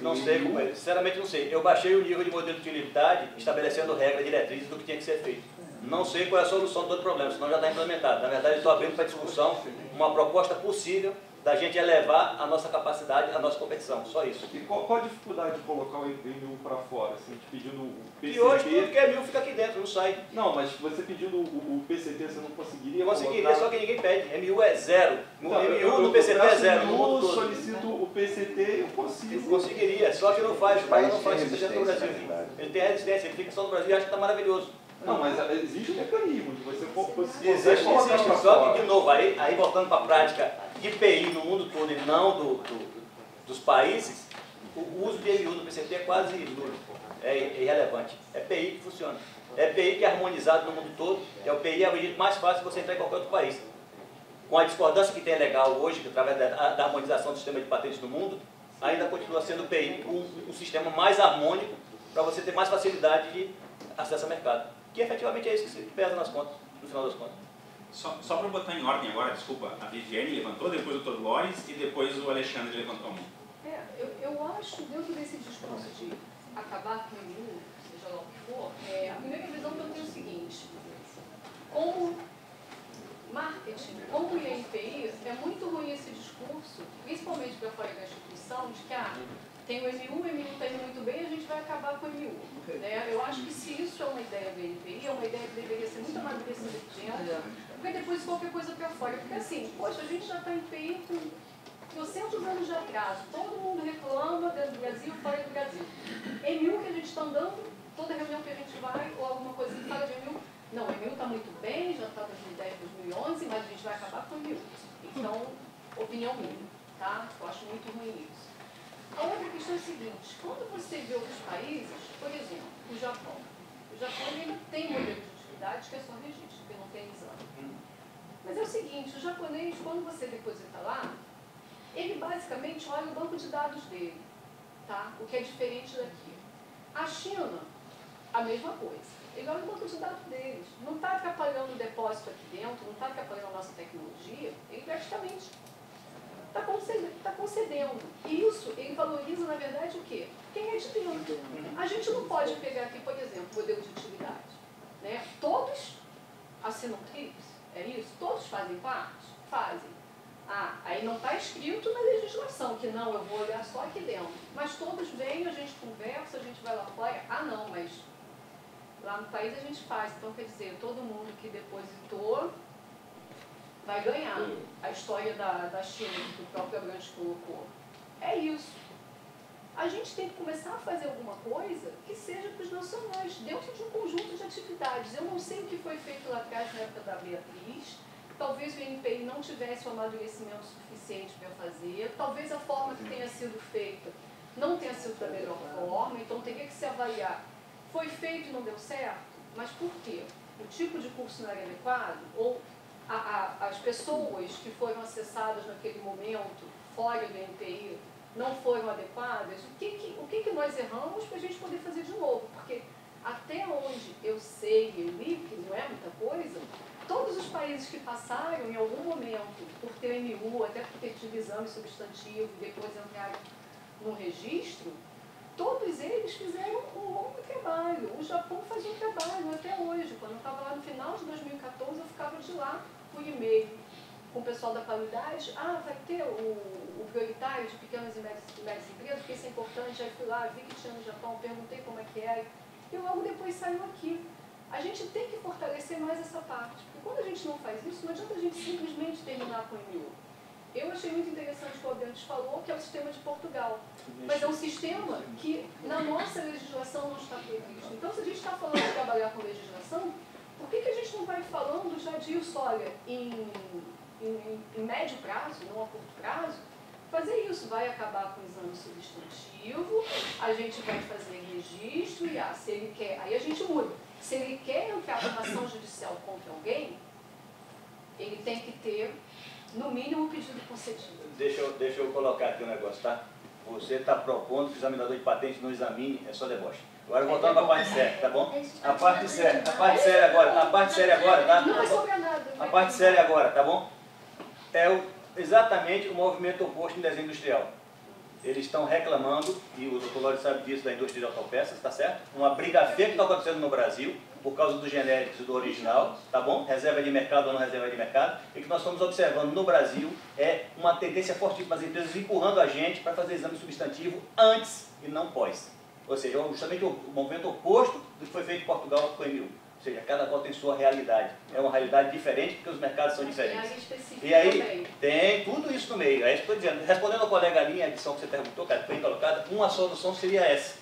Não sei, companheiro, sinceramente não sei. Eu baixei o nível de modelo de utilidade, estabelecendo regras, diretrizes do que tinha que ser feito. Não sei qual é a solução de todo problema, senão já está implementado. Na verdade, estou abrindo para discussão uma proposta possível da gente elevar a nossa capacidade, a nossa competição, só isso. E qual a dificuldade de colocar o MIU para fora, assim, pedindo o PCT? E hoje tudo que é MIU fica aqui dentro, não sai. Não, mas você pedindo o PCT, você não conseguiria conseguiria, colocar... só que ninguém pede. MIU é zero. Então, MIU no PCT é zero. Eu solicito o PCT e eu consigo. Eu conseguiria, só que não faz. O país não faz isso dentro do Brasil. Ele tem resistência, ele fica só no Brasil e acha que está maravilhoso. Não, mas existe um mecanismo de você existe, só que, de novo, aí voltando para a prática de PI no mundo todo e não dos países, o uso de MIU no PCT é quase nulo, é irrelevante. É PI que funciona. É PI que é harmonizado no mundo todo, é o PI é o jeito mais fácil de você entrar em qualquer outro país. Com a discordância que tem legal hoje, que através da harmonização do sistema de patentes no mundo, ainda continua sendo o PI um sistema mais harmônico para você ter mais facilidade de acesso ao mercado. Que efetivamente é isso que pesa nas contas, no final das contas. Só para botar em ordem agora, desculpa, a Viviane levantou, depois o Dr. Loris e depois o Alexandre levantou a mão. Eu acho, dentro desse discurso de acabar com o MIU, seja lá o que for, a primeira visão que eu tenho é o seguinte: como marketing, como INPI, é muito ruim esse discurso, principalmente para fora da instituição, de que tem o MIU está indo muito bem, a gente vai acabar com o MIU. Né? Eu acho que se isso é uma ideia do INPI, é uma ideia que deveria ser muito amadurecida aqui dentro, porque depois qualquer coisa para fora. Porque assim, poxa, a gente já está em INPI com 200 anos de atraso, todo mundo reclama dentro do Brasil, fora do Brasil. MIU que a gente está andando, toda reunião que a gente vai, ou alguma coisa que fala de MIU, não, o MIU está muito bem, já está 2010, 2011, mas a gente vai acabar com o MIU. Então, opinião minha, tá? Eu acho muito ruim isso. A outra questão é a seguinte: quando você vê outros países, por exemplo, o Japão ainda tem um modelo de utilidade que é só registro, que não tem exame. Mas é o seguinte, o japonês, quando você deposita lá, ele basicamente olha o banco de dados dele, tá? O que é diferente daqui. A China, a mesma coisa. Ele olha o banco de dados deles. Não está atrapalhando o depósito aqui dentro, não está atrapalhando a nossa tecnologia, ele praticamente está concedendo. E isso, ele valoriza, na verdade, o quê? Quem é de dentro. A gente não pode pegar aqui, por exemplo, o modelo de utilidade. Né? Todos assinam TRIPS, é isso? Todos fazem parte? Fazem. Aí não está escrito na legislação que não, eu vou olhar só aqui dentro. Mas todos vêm, a gente conversa, a gente vai lá fora. Não, mas lá no país a gente faz. Então, quer dizer, todo mundo que depositou vai ganhar. A história da China, que o próprio Abrantes colocou. É isso. A gente tem que começar a fazer alguma coisa que seja para os nacionais, dentro de um conjunto de atividades. Eu não sei o que foi feito lá atrás, na época da Beatriz. Talvez o INPI não tivesse o amadurecimento suficiente para fazer. Talvez a forma que tenha sido feita não tenha sido da melhor forma. Então, teria que se avaliar. Foi feito e não deu certo? Mas por quê? O tipo de curso não era adequado? Ou as pessoas que foram acessadas naquele momento, fora do INPI, não foram adequadas? O que nós erramos para a gente poder fazer de novo? Porque até onde eu sei, eu li, que não é muita coisa, todos os países que passaram em algum momento por ter MU, até por ter tido exame substantivo e depois entraram no registro, todos eles fizeram um longo trabalho. O Japão faz um trabalho até hoje. Quando eu estava lá no final de 2014, eu ficava de lá por e-mail com o pessoal da qualidade. Vai ter o prioritário de pequenas e médias empresas, porque isso é importante. Aí fui lá, vi que tinha no Japão, perguntei como é que era. E logo depois saiu aqui. A gente tem que fortalecer mais essa parte. Porque quando a gente não faz isso, não adianta a gente simplesmente terminar com o MU. Eu achei muito interessante o que o Abrantes falou, que é o sistema de Portugal. Mas é um sistema que na nossa legislação não está previsto. Então, se a gente está falando de trabalhar com legislação, por que a gente não vai falando já disso, olha, em médio prazo, não a curto prazo, fazer isso? Vai acabar com o exame substantivo, a gente vai fazer registro e, se ele quer, aí a gente muda. Se ele quer entrar com ação judicial contra alguém, ele tem que ter, no mínimo, um pedido concedido. Deixa eu colocar aqui um negócio, tá? Você está propondo que o examinador de patente não examine, é só deboche. Agora voltando para a parte séria, tá bom? A parte séria agora, tá? Não vai sobrar nada. A parte séria agora, tá bom? É exatamente o movimento oposto em desenho industrial. Eles estão reclamando, e o Dr. Lório sabe disso, da indústria de autopeças, tá certo? Uma briga feia que está acontecendo no Brasil, por causa dos genéricos e do original, tá bom? Reserva de mercado ou não reserva de mercado, e que nós estamos observando no Brasil é uma tendência fortíssima das empresas empurrando a gente para fazer exame substantivo antes e não pós. Ou seja, justamente o movimento oposto do que foi feito em Portugal com o MU. Ou seja, cada qual tem sua realidade. É uma realidade diferente porque os mercados são diferentes. E aí tem tudo isso no meio. É isso que eu estou dizendo. Respondendo ao colega ali, a edição que você perguntou, cara, que foi colocada, uma solução seria essa.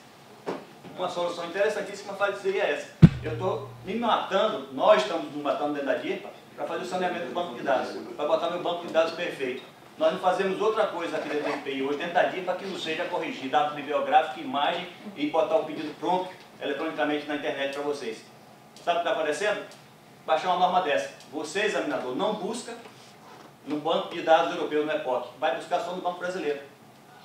Uma solução interessantíssima seria essa. Eu estou me matando, nós estamos nos matando dentro da DIRPA para fazer o saneamento do banco de dados, para botar meu banco de dados perfeito. Nós não fazemos outra coisa aqui dentro do MPI hoje, dentro da DIRPA, que não seja corrigir dados bibliográficos, imagem e botar o pedido pronto eletronicamente na internet para vocês. Sabe o que está acontecendo? Baixar uma norma dessa. Você, examinador, não busca no banco de dados europeu, no EPOC. Vai buscar só no banco brasileiro.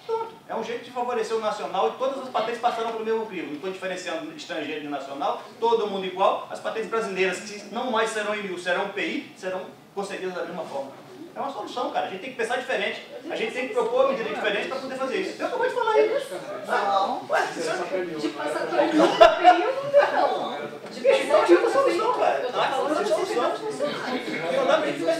Pronto. É um jeito de favorecer o nacional e todas as patentes passaram pelo mesmo crivo. Não estou diferenciando estrangeiro e nacional, todo mundo igual. As patentes brasileiras, que não mais serão MU, serão PI, serão concedidas da mesma forma. É uma solução, cara. A gente tem que pensar diferente. A gente tem que propor uma medida diferente para poder fazer isso. Eu acabei de falar isso. Não. Ué, de passar pelo PI, não. Não tinha solução, cara. Não solução.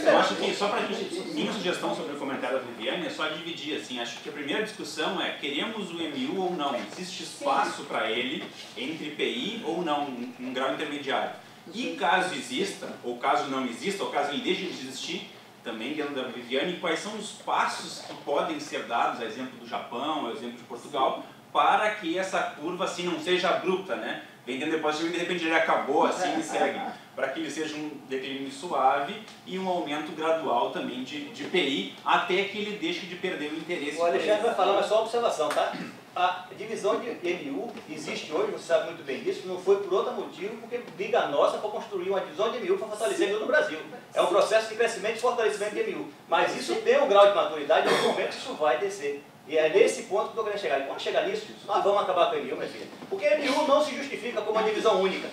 Eu acho que só para a gente, minha sugestão sobre o comentário da Viviane é só dividir, assim, acho que a primeira discussão é, queremos o MU ou não? Existe espaço para ele entre PI ou não, um grau intermediário? E caso exista, ou caso não exista, ou caso ele deixe de existir, também dentro da Viviane, quais são os passos que podem ser dados, a exemplo do Japão, a exemplo de Portugal, para que essa curva assim não seja abrupta, né? Vendendo depósito, de repente ele acabou assim e segue. Para que ele seja um declínio suave e um aumento gradual também de PI, até que ele deixe de perder o interesse. O Alexandre vai falar, mas só uma observação, tá? A divisão de MU existe hoje, você sabe muito bem disso, não foi por outro motivo, porque briga nossa para construir uma divisão de MU para fortalecer MU no Brasil. É um processo de crescimento e fortalecimento de MU. Mas isso tem um grau de maturidade e em algum momento isso vai descer. E é nesse ponto que eu estou querendo chegar. E quando chegar nisso, nós vamos acabar com a MU, minha filha. Porque a MU não se justifica como uma divisão única.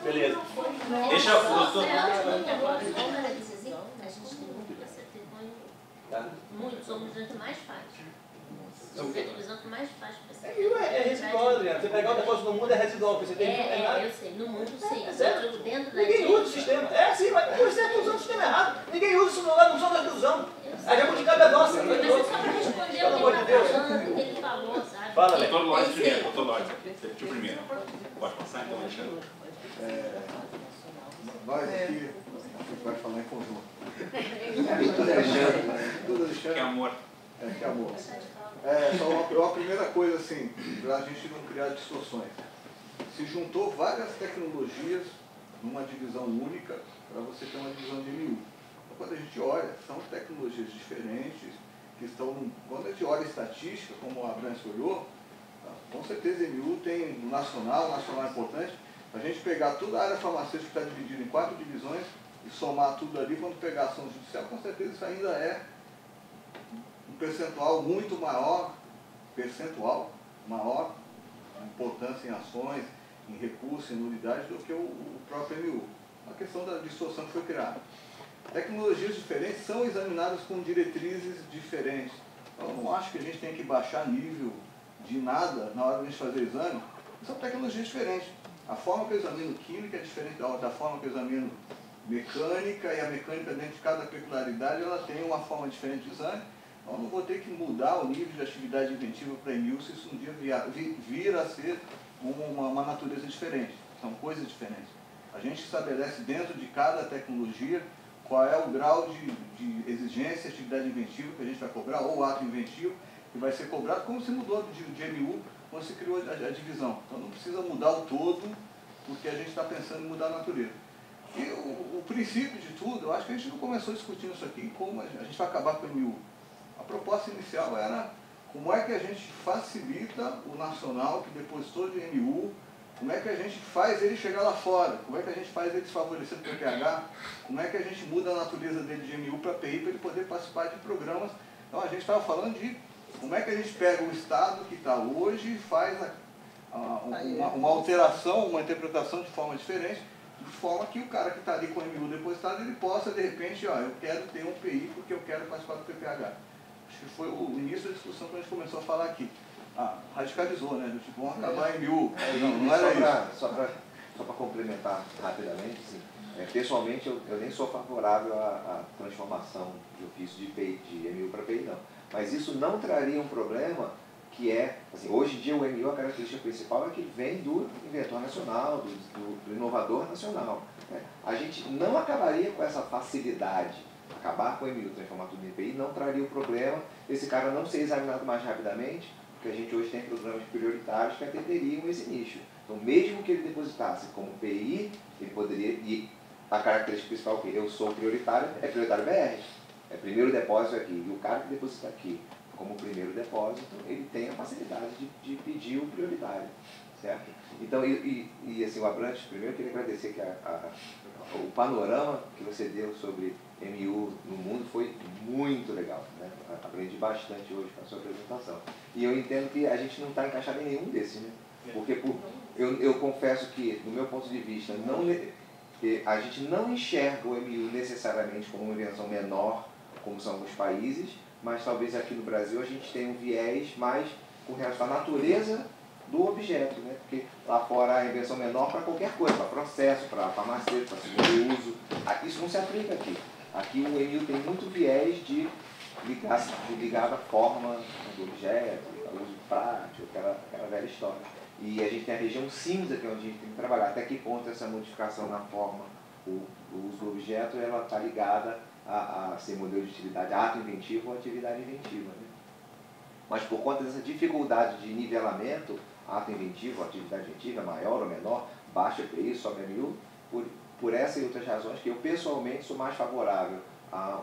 Beleza. Deixa eu... Muitos somos os mais fáceis. Os mais fáceis para ser. É residual, Adriano. Você pegar o depósito no mundo é residual. Você tem eu sei. No mundo, sim. É certo? Dentro da Ninguém usa o sistema. É sim, mas você está usando o sistema errado. Ninguém usa isso no lugar, não só nós usamos. A jabuticaba é nossa. Mas é só para responder o que ele está falando, o que ele falou, sabe? Fala, Doutor Lório primeiro, doutor Lório. Você repetiu primeiro. Pode passar então, Alexandre. Nós aqui, a gente vai falar em conjunto. Tudo Alexandre. Que amor. Que amor. Só a primeira coisa, assim, para a gente não criar distorções. Se juntou várias tecnologias numa divisão única para você ter uma divisão de MU. Então, quando a gente olha, são tecnologias diferentes que estão... Quando a gente olha estatística, como a Abrantes olhou, tá, com certeza MU tem nacional é importante. A gente pegar toda a área farmacêutica que está dividida em 4 divisões e somar tudo ali, quando pegar a ação judicial, com certeza isso ainda é um percentual muito maior, importância em ações, em recursos, em nulidades, do que o próprio MU. A questão da distorção que foi criada. Tecnologias diferentes são examinadas com diretrizes diferentes. Eu não acho que a gente tem que baixar nível de nada na hora de a gente fazer exame. São tecnologias diferentes. A forma que eu examino química é diferente da forma que eu examino mecânica, e a mecânica, dentro de cada peculiaridade, ela tem uma forma diferente de exame. Então, eu não vou ter que mudar o nível de atividade inventiva para MU se isso um dia vir a ser uma natureza diferente. São coisas diferentes. A gente estabelece dentro de cada tecnologia qual é o grau de exigência, atividade inventiva que a gente vai cobrar, ou ato inventivo que vai ser cobrado, como se mudou de MU quando se criou a divisão. Então não precisa mudar o todo, porque a gente está pensando em mudar a natureza. E o princípio de tudo, eu acho que a gente não começou discutindo isso aqui, como a gente vai acabar com o MU. A proposta inicial era como é que a gente facilita o nacional que depositou de MU, como é que a gente faz ele chegar lá fora, como é que a gente faz ele desfavorecer o PPH, como é que a gente muda a natureza dele de MU para PI para ele poder participar de programas. Então a gente estava falando de como é que a gente pega o estado que está hoje e faz uma alteração, uma interpretação de forma diferente, de forma que o cara que está ali com o MU depositado, ele possa, de repente, eu quero ter um PI porque eu quero participar do PPH. Acho que foi o início da discussão quando a gente começou a falar aqui. Radicalizou, né? Tipo, vamos acabar em MU. Não era isso. Só para complementar rapidamente, assim, pessoalmente eu nem sou favorável à transformação que eu fiz de MU para PI, não. Mas isso não traria um problema que é, assim, hoje em dia o MU, a característica principal é que vem do inventor nacional, do inovador nacional. Né? A gente não acabaria com essa facilidade. Acabar com o MU, transformar tudo em PI, não traria o problema esse cara não ser examinado mais rapidamente, porque a gente hoje tem programas prioritários que atenderiam esse nicho. Então, mesmo que ele depositasse como PI, ele poderia, e a característica principal que eu sou prioritário, é prioritário BR. É primeiro depósito aqui. E o cara que deposita aqui como primeiro depósito, ele tem a facilidade de pedir o prioritário. Certo? Então, assim, o Abrantes, primeiro eu queria agradecer que o panorama que você deu sobre MU no mundo foi muito legal. Né? Aprendi bastante hoje com a sua apresentação. E eu entendo que a gente não está encaixado em nenhum desses. Né? Porque eu confesso que, do meu ponto de vista, a gente não enxerga o MU necessariamente como uma invenção menor, como são alguns países, mas talvez aqui no Brasil a gente tenha um viés mais com relação à natureza do objeto, né? Porque lá fora a invenção menor para qualquer coisa, para processo, para farmacêutico, para segundo uso. Isso não se aplica aqui. Aqui o MU tem muito viés de ligar a forma do objeto, ao uso prático, aquela velha história. E a gente tem a região cinza, que é onde a gente tem que trabalhar. Até que ponto essa modificação na forma, o uso do objeto, ela está ligada a ser modelo de utilidade, ato inventivo ou atividade inventiva. Né? Mas por conta dessa dificuldade de nivelamento, ato inventivo, atividade inventiva, maior ou menor, baixa PI, sobe MU, por essa e outras razões que eu pessoalmente sou mais favorável a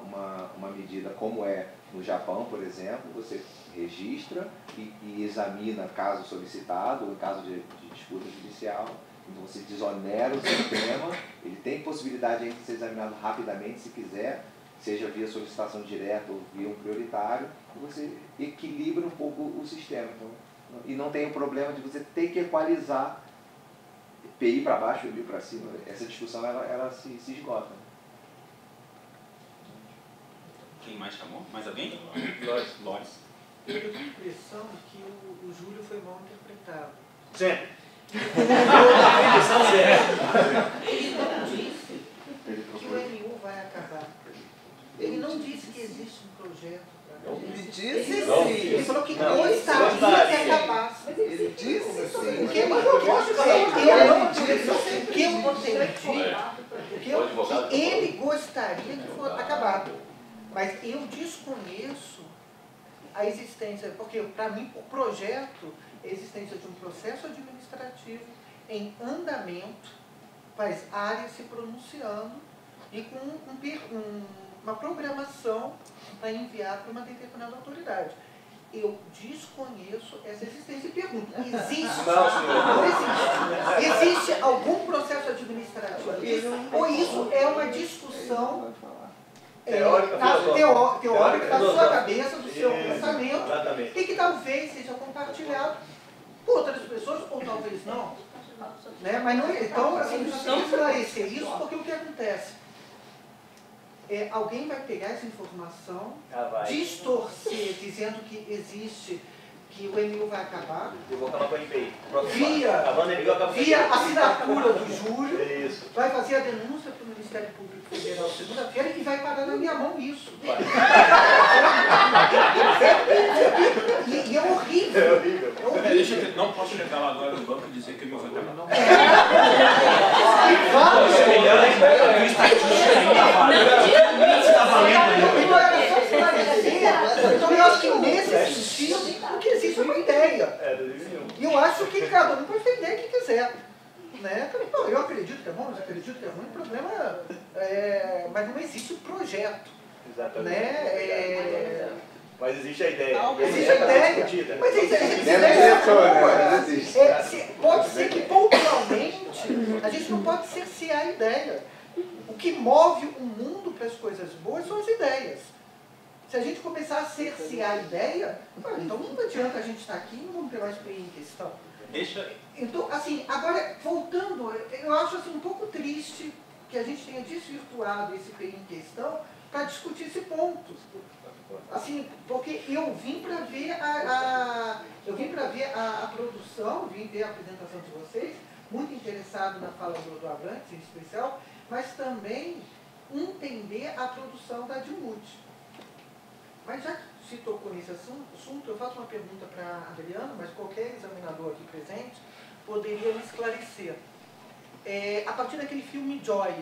uma medida como é no Japão, por exemplo, você registra e examina caso solicitado, ou caso de disputa judicial, então você desonera o sistema, ele tem possibilidade de ser examinado rapidamente se quiser, seja via solicitação direta ou via um prioritário, e você equilibra um pouco o sistema. Então, e não tem o problema de você ter que equalizar PI para baixo e PI para cima. Essa discussão ela se esgota. Quem mais chamou? Mais alguém? Lores. Eu tenho a impressão que o Júlio foi mal interpretado. Sempre. Ele não disse que o MU vai acabar. Ele não disse que existe um projeto. Ele disse sim. Ele falou que gostaria que acabasse. Ele disse sim. O que eu posso dizer? O que eu entendi que ele gostaria que fosse acabado. Mas eu desconheço a existência, porque para mim o projeto é a existência de um processo administrativo em andamento, faz áreas se pronunciando e com uma programação para enviar para uma determinada autoridade. Eu desconheço essa existência e pergunto, existe algum processo administrativo? Ou isso é uma discussão teórica da sua cabeça, do seu pensamento, e que talvez seja compartilhado por outras pessoas, ou talvez não. Né? Mas não, então, assim, precisa esclarecer isso, porque o que acontece? Alguém vai pegar essa informação, distorcer, dizendo que existe, que o MU vai acabar. Eu vou acabar com o MPI. Via assinatura do Júlio, isso. vai fazer a denúncia para o Ministério Público Federal segunda-feira e vai parar na minha mão isso. E é horrível. É horrível. Não posso chegar lá agora no banco e dizer que o meu vai acabar. Não. existe uma ideia. É, 2001. E eu acho que cada um pode ter a ideia que quiser. Né? Então, eu acredito que é bom, mas acredito que é ruim, o problema mas não existe projeto. Exatamente. Né? Mas existe a ideia. Existe a ideia. Mas pode ser que pontualmente a gente não pode cercear a ideia. O que move o mundo para as coisas boas são as ideias. Se a gente começar a cercear a ideia, então não adianta a gente estar aqui e não vamos ter mais PI em questão. Então, assim, agora, voltando, eu acho assim, um pouco triste que a gente tenha desvirtuado esse PI em questão para discutir esse ponto. Assim, porque eu vim para ver a produção, vim ver a apresentação de vocês, muito interessado na fala do Abrantes, em especial, mas também entender a produção da Admut. Mas já que se tocou nesse assunto, eu faço uma pergunta para a Adriana, mas qualquer examinador aqui presente poderia me esclarecer. A partir daquele filme Joy,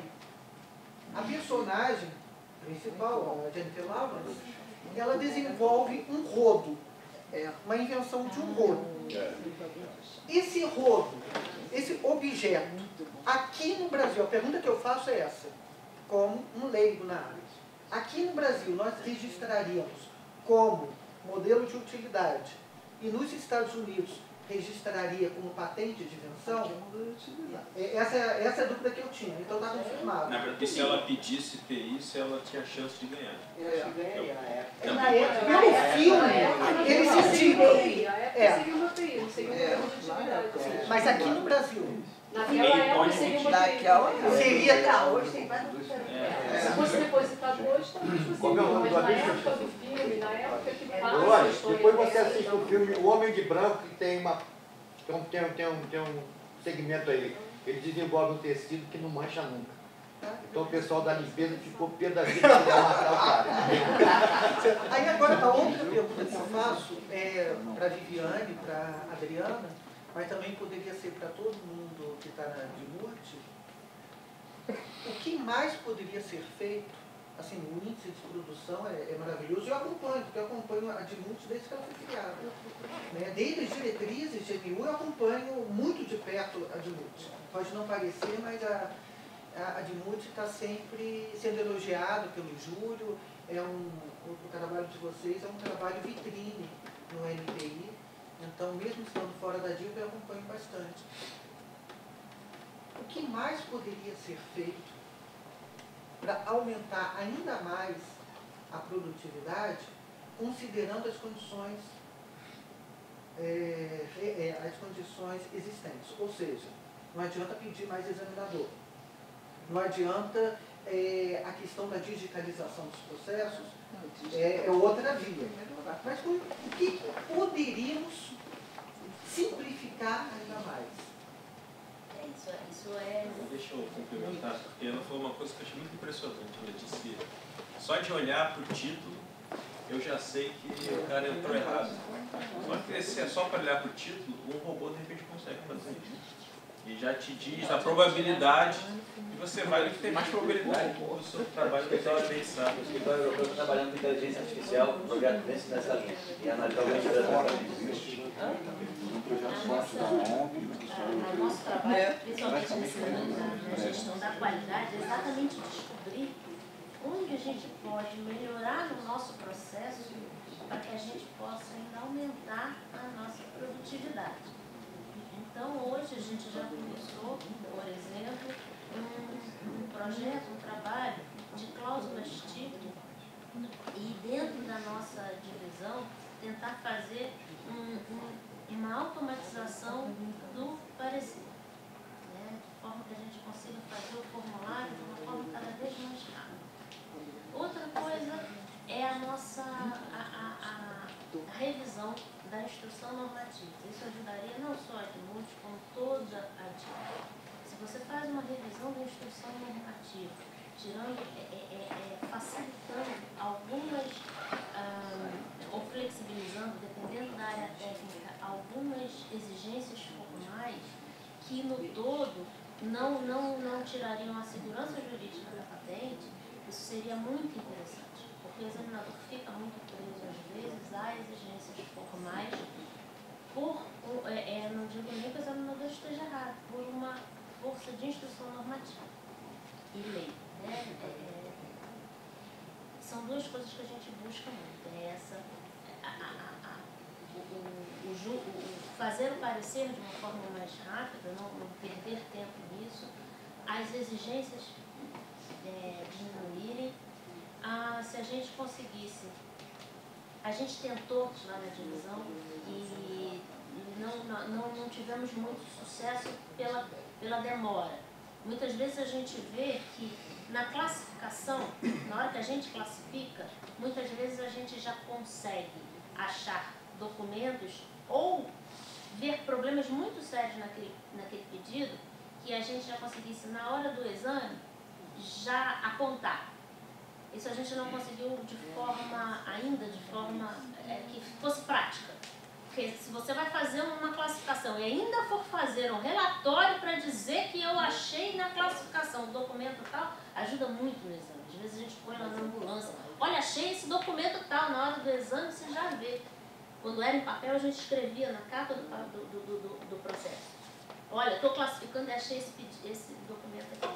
a personagem principal, a Jennifer Lawrence, ela desenvolve um rodo, uma invenção de um rodo. Esse rodo, esse objeto, aqui no Brasil, a pergunta que eu faço é essa, como um leigo na área. Aqui no Brasil, nós registraríamos como modelo de utilidade e nos Estados Unidos registraria como patente de invenção? Essa é a dúvida que eu tinha, então está confirmado. Na verdade, se ela pedisse PI, se ela tinha chance de ganhar. Na época, pelo filme, ele se indicam. Seria uma PI, não seria uma produtividade. Mas aqui no Brasil, naquela época seria uma PI. Seria hoje tem mais. Se fosse depositado hoje, talvez fosse. Mas na época do filme, na época que passa a história. Depois você assiste o filme O Homem de Branco, que tem um segmento aí. Ele desenvolve um tecido que não mancha nunca. Então o pessoal da limpeza ficou pé da vida de matar o cara. Aí agora a outra pergunta que eu faço para a Viviane, para a Adriana, mas também poderia ser para todo mundo que está na Admut. O que mais poderia ser feito? Assim, o índice de produção é maravilhoso. Eu acompanho, porque eu acompanho a Admut desde que ela foi criada. Né? Desde as diretrizes de MU, eu acompanho muito de perto a Admut. Pode não parecer, mas a Admut está sempre sendo elogiado pelo Júlio. O trabalho de vocês é um trabalho vitrine no NPI. Então, mesmo estando fora da DIV, eu acompanho bastante. O que mais poderia ser feito para aumentar ainda mais a produtividade, considerando as condições existentes? Ou seja, não adianta pedir mais examinador. Não adianta a questão da digitalização dos processos, é outra via. Mas o que poderíamos simplificar ainda mais? Deixa eu complementar, porque ela falou uma coisa que eu achei muito impressionante. Ela disse, só de olhar para o título, eu já sei que o cara entrou errado. Só que se é só para olhar para o título, um robô de repente consegue fazer isso. E já te diz a probabilidade, e você vai ter mais probabilidade do seu trabalho do que ela pensar. O escritório europeu está trabalhando com inteligência artificial, um projeto nessa linha, e analisar o O nosso trabalho, principalmente na gestão da qualidade, é exatamente descobrir onde a gente pode melhorar no nosso processo para que a gente possa ainda aumentar a nossa produtividade. Então, hoje a gente já começou, por exemplo, um projeto, um trabalho de cláusulas tipo e dentro da nossa divisão tentar fazer uma automatização do parecer, né? De forma que a gente consiga fazer o formulário de uma forma cada vez mais rápida. Outra coisa é a nossa a revisão da instrução normativa. Isso ajudaria não só a Admut, como toda a DIV. Se você faz uma revisão da instrução normativa, facilitando algumas, ou flexibilizando, dependendo da área técnica, algumas exigências formais que no todo não tirariam a segurança jurídica da patente, isso seria muito interessante, porque o examinador fica muito preso às vezes a exigências formais não digo nem que o examinador esteja errado, por uma força de instrução normativa e lei. Né? São duas coisas que a gente busca muito. É essa, fazer o parecer de uma forma mais rápida, não perder tempo nisso, as exigências diminuírem. Se a gente conseguisse, a gente tentou lá na divisão e não tivemos muito sucesso pela demora. Muitas vezes a gente vê que na classificação, na hora que a gente classifica, muitas vezes a gente já consegue achar documentos ou ver problemas muito sérios naquele pedido que a gente já conseguisse, na hora do exame, já apontar. Isso a gente não conseguiu de forma que fosse prática. Porque se você vai fazer uma classificação e ainda for fazer um relatório para dizer que eu achei na classificação o documento tal, ajuda muito no exame. Às vezes a gente põe lá na ambulância, olha, achei esse documento tal, na hora do exame você já vê. Quando era em papel a gente escrevia na capa do processo. Olha, estou classificando e achei esse documento aqui.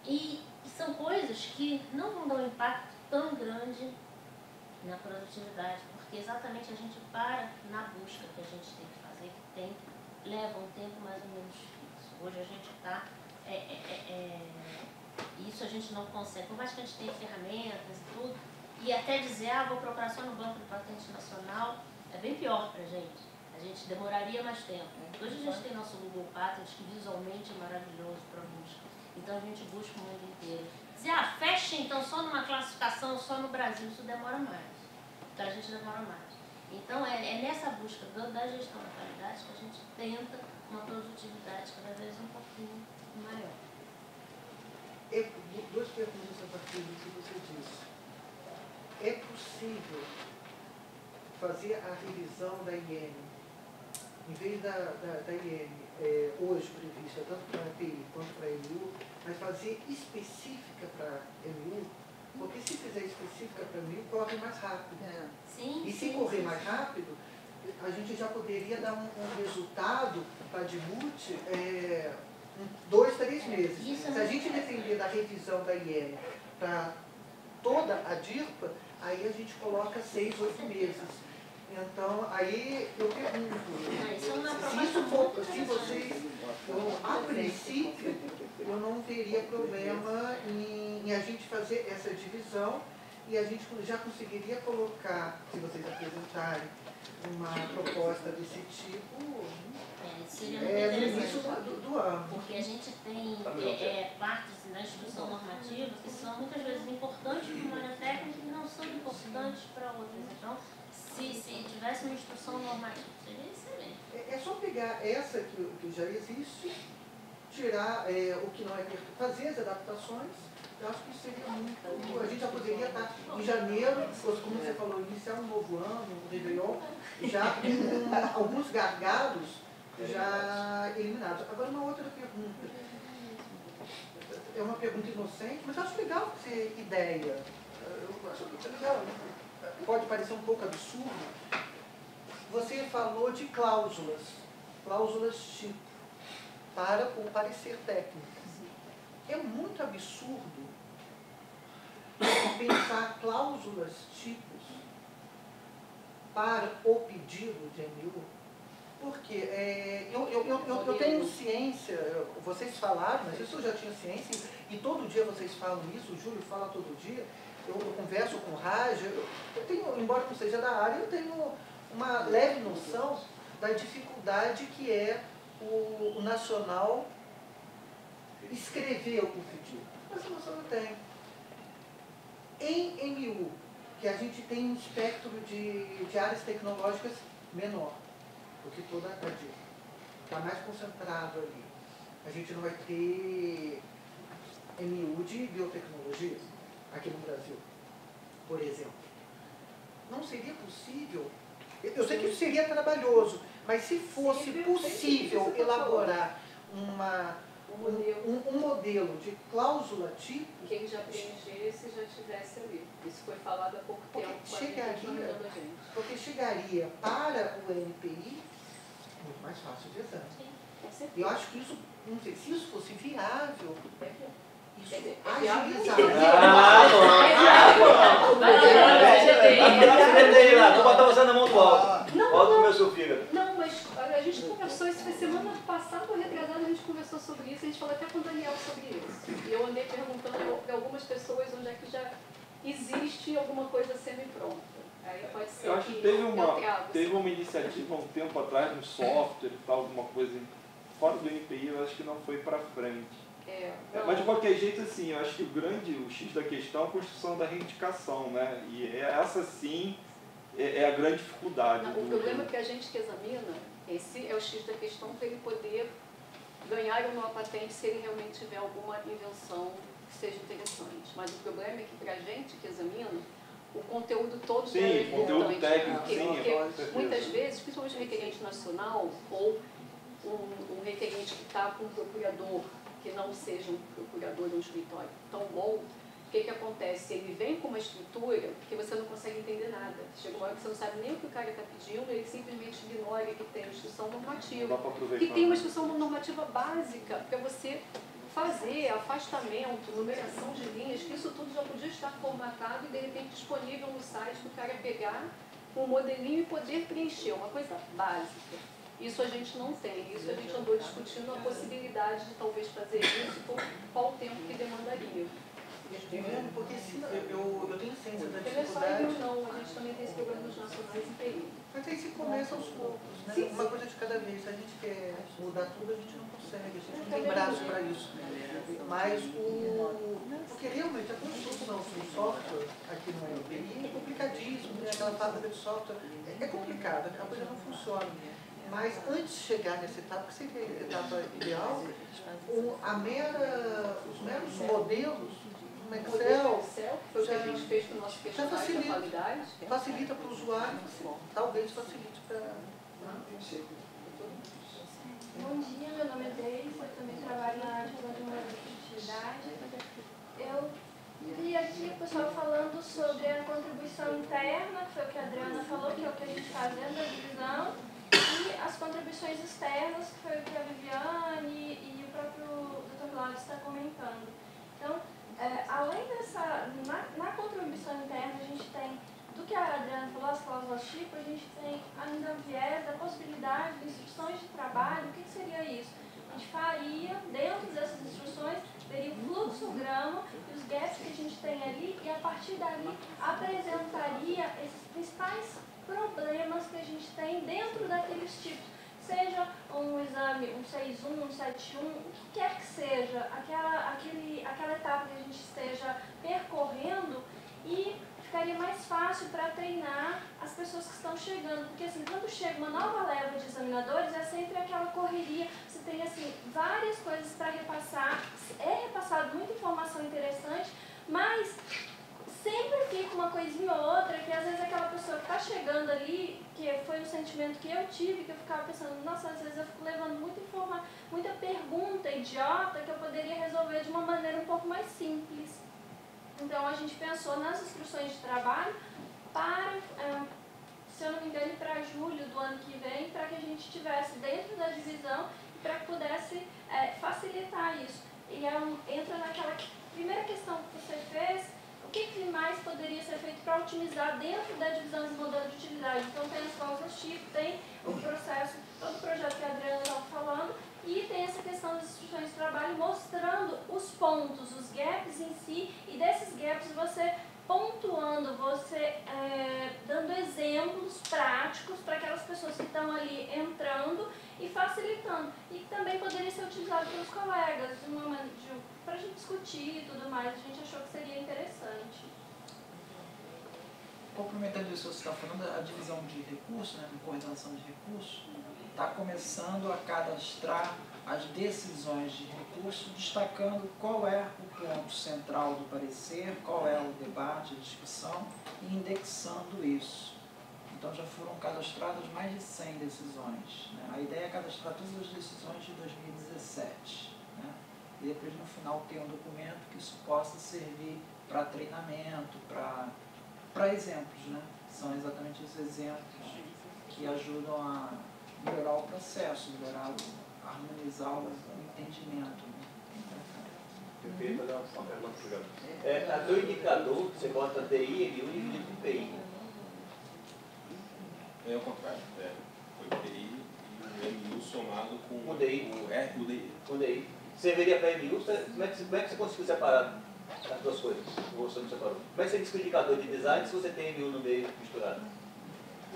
E são coisas que não vão dar um impacto tão grande na produtividade, porque exatamente a gente para na busca que a gente tem que fazer, que leva um tempo mais ou menos fixo. Hoje a gente está... isso a gente não consegue, por mais que a gente tenha ferramentas e tudo, e até dizer, vou procurar só no Banco de Patente Nacional, é bem pior para a gente. A gente demoraria mais tempo. Hoje a gente tem nosso Google Patents, que visualmente é maravilhoso para busca. Então a gente busca o mundo inteiro. Dizer, fecha então só numa classificação, só no Brasil, isso demora mais. Então a gente demora mais. Então é nessa busca da gestão da qualidade que a gente tenta uma produtividade cada vez um pouquinho maior. Duas perguntas a partir do que você disse. É possível fazer a revisão da IN, em vez da IN, hoje prevista tanto para a API quanto para a MU, mas fazer específica para a MU, porque se fizer específica para a MU, corre mais rápido. Sim, se correr mais rápido, a gente já poderia dar um resultado para a DMUT 2, 3 meses. Se a gente depender da revisão da IN para toda a DIRPA, aí a gente coloca 6, 8 meses. Então, aí eu pergunto, se vocês, a princípio, eu não teria problema em a gente fazer essa divisão e a gente já conseguiria colocar, se vocês apresentarem uma proposta desse tipo, no início do ano. Porque a gente tem partes da instrução normativa que são muitas vezes importantes para uma área técnica e não são importantes para outras. Então, se tivesse uma instrução normativa, seria excelente. É só pegar essa que já existe, tirar o que não é perfeito, fazer as adaptações. Eu acho que seria muito. A gente já poderia estar em janeiro, como você falou, iniciar um novo ano, um Réveillon, já com alguns gargalos já eliminados. Agora, uma outra pergunta. É uma pergunta inocente, mas eu acho legal ter ideia. Eu acho legal. Pode parecer um pouco absurdo. Você falou de cláusulas tipo, para o parecer técnico. É muito absurdo pensar cláusulas tipos para o pedido de MU, porque eu tenho ciência, vocês falaram, mas isso eu já tinha ciência, e todo dia vocês falam isso, o Júlio fala todo dia, eu converso com o Raj, eu tenho, embora não seja da área, eu tenho uma leve noção da dificuldade que é o nacional escrever o pedido. Essa noção eu tenho. Em MU, que a gente tem um espectro de áreas tecnológicas menor do que toda a DIRPA, está mais concentrado ali. A gente não vai ter MU de biotecnologias aqui no Brasil, por exemplo. Não seria possível, eu sei que isso seria trabalhoso, mas se fosse possível elaborar um modelo de cláusula tipo. Que ele já preenchesse e já tivesse ali. Isso foi falado há pouco tempo. Porque chegaria para o NPI muito mais fácil de exame. Eu acho que isso, não sei, se isso fosse viável, isso agilizava. Vou botar você na mão do alto. Volta pro meu seu fígado. Não, mas a gente conversou, isso foi semana passada ou retrasada, a gente conversou sobre isso, a gente falou até com o Daniel sobre isso. E eu andei perguntando para algumas pessoas onde é que já existe alguma coisa semi-pronta. Aí pode ser. Eu acho que teve uma iniciativa há um tempo atrás no software e tal, alguma coisa fora do NPI, eu acho que não foi para frente. Mas de qualquer jeito, assim, eu acho que o X da questão é a construção da reivindicação, né? E essa sim é a grande dificuldade. Não, o problema é que a gente que examina, esse é o X da questão para ele poder ganhar uma patente se ele realmente tiver alguma invenção que seja interessante. Mas o problema é que para a gente que examina, o conteúdo todo é importante. Conteúdo técnico, porque muitas vezes, principalmente o requerente nacional ou um requerente que está com um procurador que não seja um procurador de um escritório tão bom, o que acontece? Ele vem com uma estrutura que você não consegue entender nada. Chega uma hora que você não sabe nem o que o cara está pedindo, ele simplesmente ignora que tem instrução normativa. Que tem uma instrução normativa básica para você fazer afastamento, numeração de linhas, que isso tudo já podia estar formatado e de repente disponível no site para o cara pegar um modelinho e poder preencher, uma coisa básica. Isso a gente não tem, isso a gente andou discutindo a possibilidade de talvez fazer isso por qual tempo que demandaria. Porque eu tenho ciência da dificuldade. Não é só eu não, a gente também tem esse problema nos nacionais em TI. Mas aí se começa aos poucos, né? Sim, uma coisa de cada vez. Se a gente quer mudar tudo, a gente não consegue, a gente não tem braço para isso. Mas porque realmente a construção do software aqui no NPI é complicadíssimo, né? Aquela fábrica de software é complicada, a coisa não funciona. Mas antes de chegar nessa etapa, que seria a etapa ideal, os meros modelos no Excel, foi o que a gente fez com o nosso questionário de qualidade. Facilita para o usuário, talvez facilite para... Bom dia, meu nome é Deise, eu também trabalho na área de produtividade. Eu vi aqui o pessoal falando sobre a contribuição interna, que foi o que a Adriana falou, que é o que a gente faz dentro da divisão, e as contribuições externas, que foi o que a Viviane e o próprio Dr. Glaucio está comentando. Então, além dessa, na contribuição interna, a gente tem, do que a Adriana falou, as cláusulas tipo, a gente tem ainda o viés da possibilidade de instruções de trabalho. O que seria isso? A gente faria, dentro dessas instruções, teria o fluxograma e os gaps que a gente tem ali, e a partir dali apresentaria esses principais problemas que a gente tem dentro daqueles tipos, seja um exame, um 6.1, um 7.1, o que quer que seja, aquela etapa que a gente esteja percorrendo, e ficaria mais fácil para treinar as pessoas que estão chegando, porque assim, quando chega uma nova leva de examinadores, é sempre aquela correria, você tem assim, várias coisas para repassar, é repassado muita informação interessante, mas sempre fica uma coisinha ou outra, que às vezes aquela pessoa que está chegando ali, que foi um sentimento que eu tive, que eu ficava pensando, nossa, às vezes eu fico levando muita pergunta idiota que eu poderia resolver de uma maneira um pouco mais simples. Então a gente pensou nas instruções de trabalho para, se eu não me engano, para julho do ano que vem, para que a gente estivesse dentro da divisão e para que pudesse facilitar isso. E entra naquela primeira questão que você fez, o que mais poderia ser feito para otimizar dentro da divisão de modelo de utilidade. Então tem as cláusulas tipo, tem o processo, todo o projeto que a Adriana estava falando, e tem essa questão das instruções de trabalho mostrando os pontos, os gaps em si, e desses gaps você pontuando, você dando exemplos práticos para aquelas pessoas que estão ali entrando e facilitando. E também poderia ser utilizado pelos colegas para a gente discutir e tudo mais. A gente achou que seria interessante. Complementando isso que você está falando, a divisão de recursos, né, de coordenação de recursos, está começando a cadastrar as decisões de recurso, destacando qual é o ponto central do parecer, qual é o debate, a discussão, e indexando isso. Então já foram cadastradas mais de 100 decisões. Né? A ideia é cadastrar todas as decisões de 2017. né? E depois no final ter um documento que isso possa servir para treinamento, para exemplos, né? São exatamente os exemplos que ajudam a melhorar o processo, harmonizar o entendimento. Perfeito, olha só, a teu indicador, você bota DI, MU e dividido por PI. É o contrário, foi o DI e o MU somado com o DI. O DI. Você veria para MU, como é que você conseguiu separar as duas coisas? Ou você não separou? Como é que você diz que o indicador de design se você tem MU no meio misturado?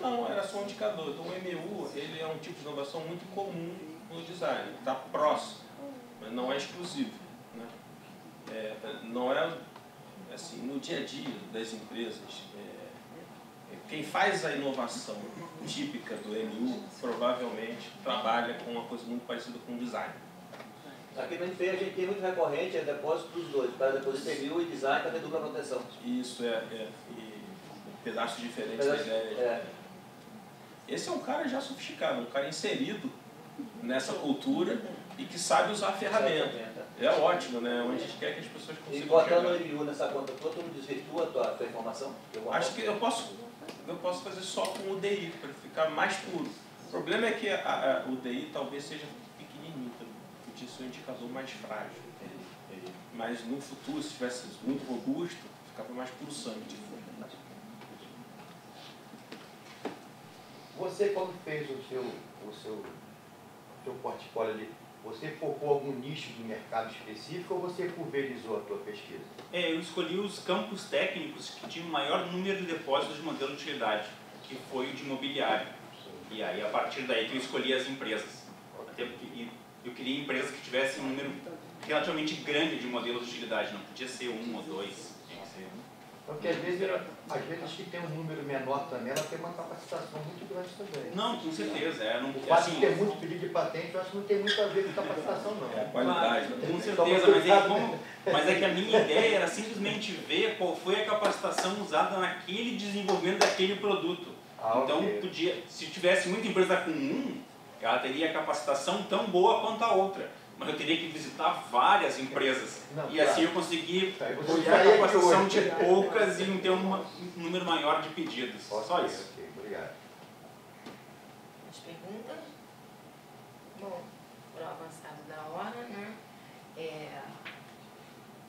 Não, era só um indicador. Então o MU ele é um tipo de inovação muito comum no design, está próximo, mas não é exclusivo. Né? Não é assim, no dia a dia das empresas, quem faz a inovação típica do MU provavelmente trabalha com uma coisa muito parecida com o design. Aqui na NPI a gente tem muito recorrente, é depósito dos dois, para depósito MU e design para dupla proteção. Isso e pedaços diferentes da ideia. Esse é um cara já sofisticado, um cara inserido nessa cultura e que sabe usar a ferramenta. É ótimo, né? Onde a gente quer que as pessoas consigam. E botando o MU nessa conta toda, tu não desvirtua a tua informação? Acho que eu posso fazer só com o DI, para ficar mais puro. O problema é que o DI talvez seja pequenininho, podia ser um indicador mais frágil. Mas no futuro, se tivesse muito robusto, ficava mais pulsante. Você, quando fez o seu portfólio ali, você focou algum nicho de mercado específico ou você pulverizou a tua pesquisa? Eu escolhi os campos técnicos que tinham o maior número de depósitos de modelo de utilidade, que foi o de imobiliário. E aí, a partir daí, que eu escolhi as empresas. Até porque eu queria empresas que tivessem um número relativamente grande de modelos de utilidade, não podia ser um ou dois. Porque às vezes que tem um número menor também, ela tem uma capacitação muito grande também. Não, com certeza. O fato de ter muito pedido de patente, eu acho que não tem muito a ver com capacitação, não. É a qualidade. Com certeza, mas é que a minha ideia era simplesmente ver qual foi a capacitação usada naquele desenvolvimento daquele produto. Então, se tivesse muita empresa com ela teria a capacitação tão boa quanto a outra. Mas eu teria que visitar várias empresas. E assim eu consegui olhar a capacitação de poucas e ter um número maior de pedidos. Só isso. Obrigado. As perguntas? Bom, para o avançado da hora, né?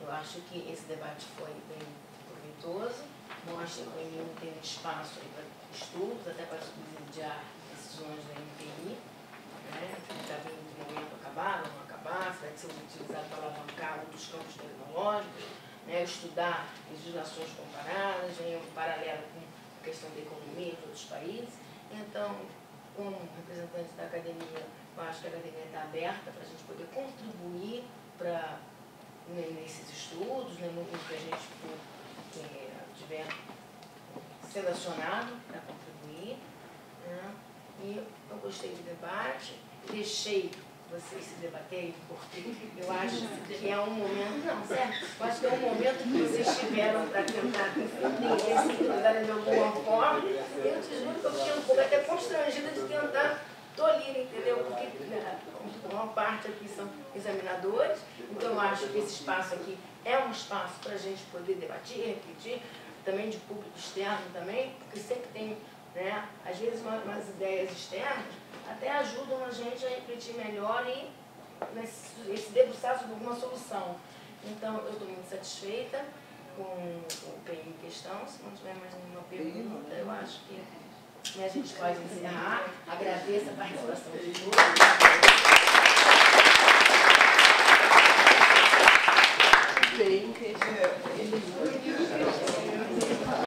Eu acho que esse debate foi bem proveitoso. Mostra que o MU tem um espaço para estudos, até para subsidiar decisões da NPI. Está vendo que momento acabar, não acabar, se vai ser utilizado para alavancar outros campos tecnológicos, estudar legislações comparadas, em paralelo com a questão da economia de outros países. Então, como representante da academia, eu acho que a academia está aberta para a gente poder contribuir nesses estudos, no que a gente tiver selecionado para contribuir. E eu gostei do debate, deixei vocês se debaterem, porque eu acho que é um momento, não, certo? Eu acho que é um momento que vocês tiveram para tentar entender, se entenderem de alguma forma. Eu te juro que eu fiquei um pouco até constrangida de tentar tolir, entendeu? Porque a maior parte aqui são examinadores, então eu acho que esse espaço aqui é um espaço para a gente poder debater, refletir, também de público externo também, porque sempre tem, às vezes umas ideias externas até ajudam a gente a refletir melhor e se debruçar sobre alguma solução. Então, eu estou muito satisfeita com o PI em questão. Se não tiver mais nenhuma pergunta, eu acho que a gente pode encerrar. Agradeço a participação de todos. Ele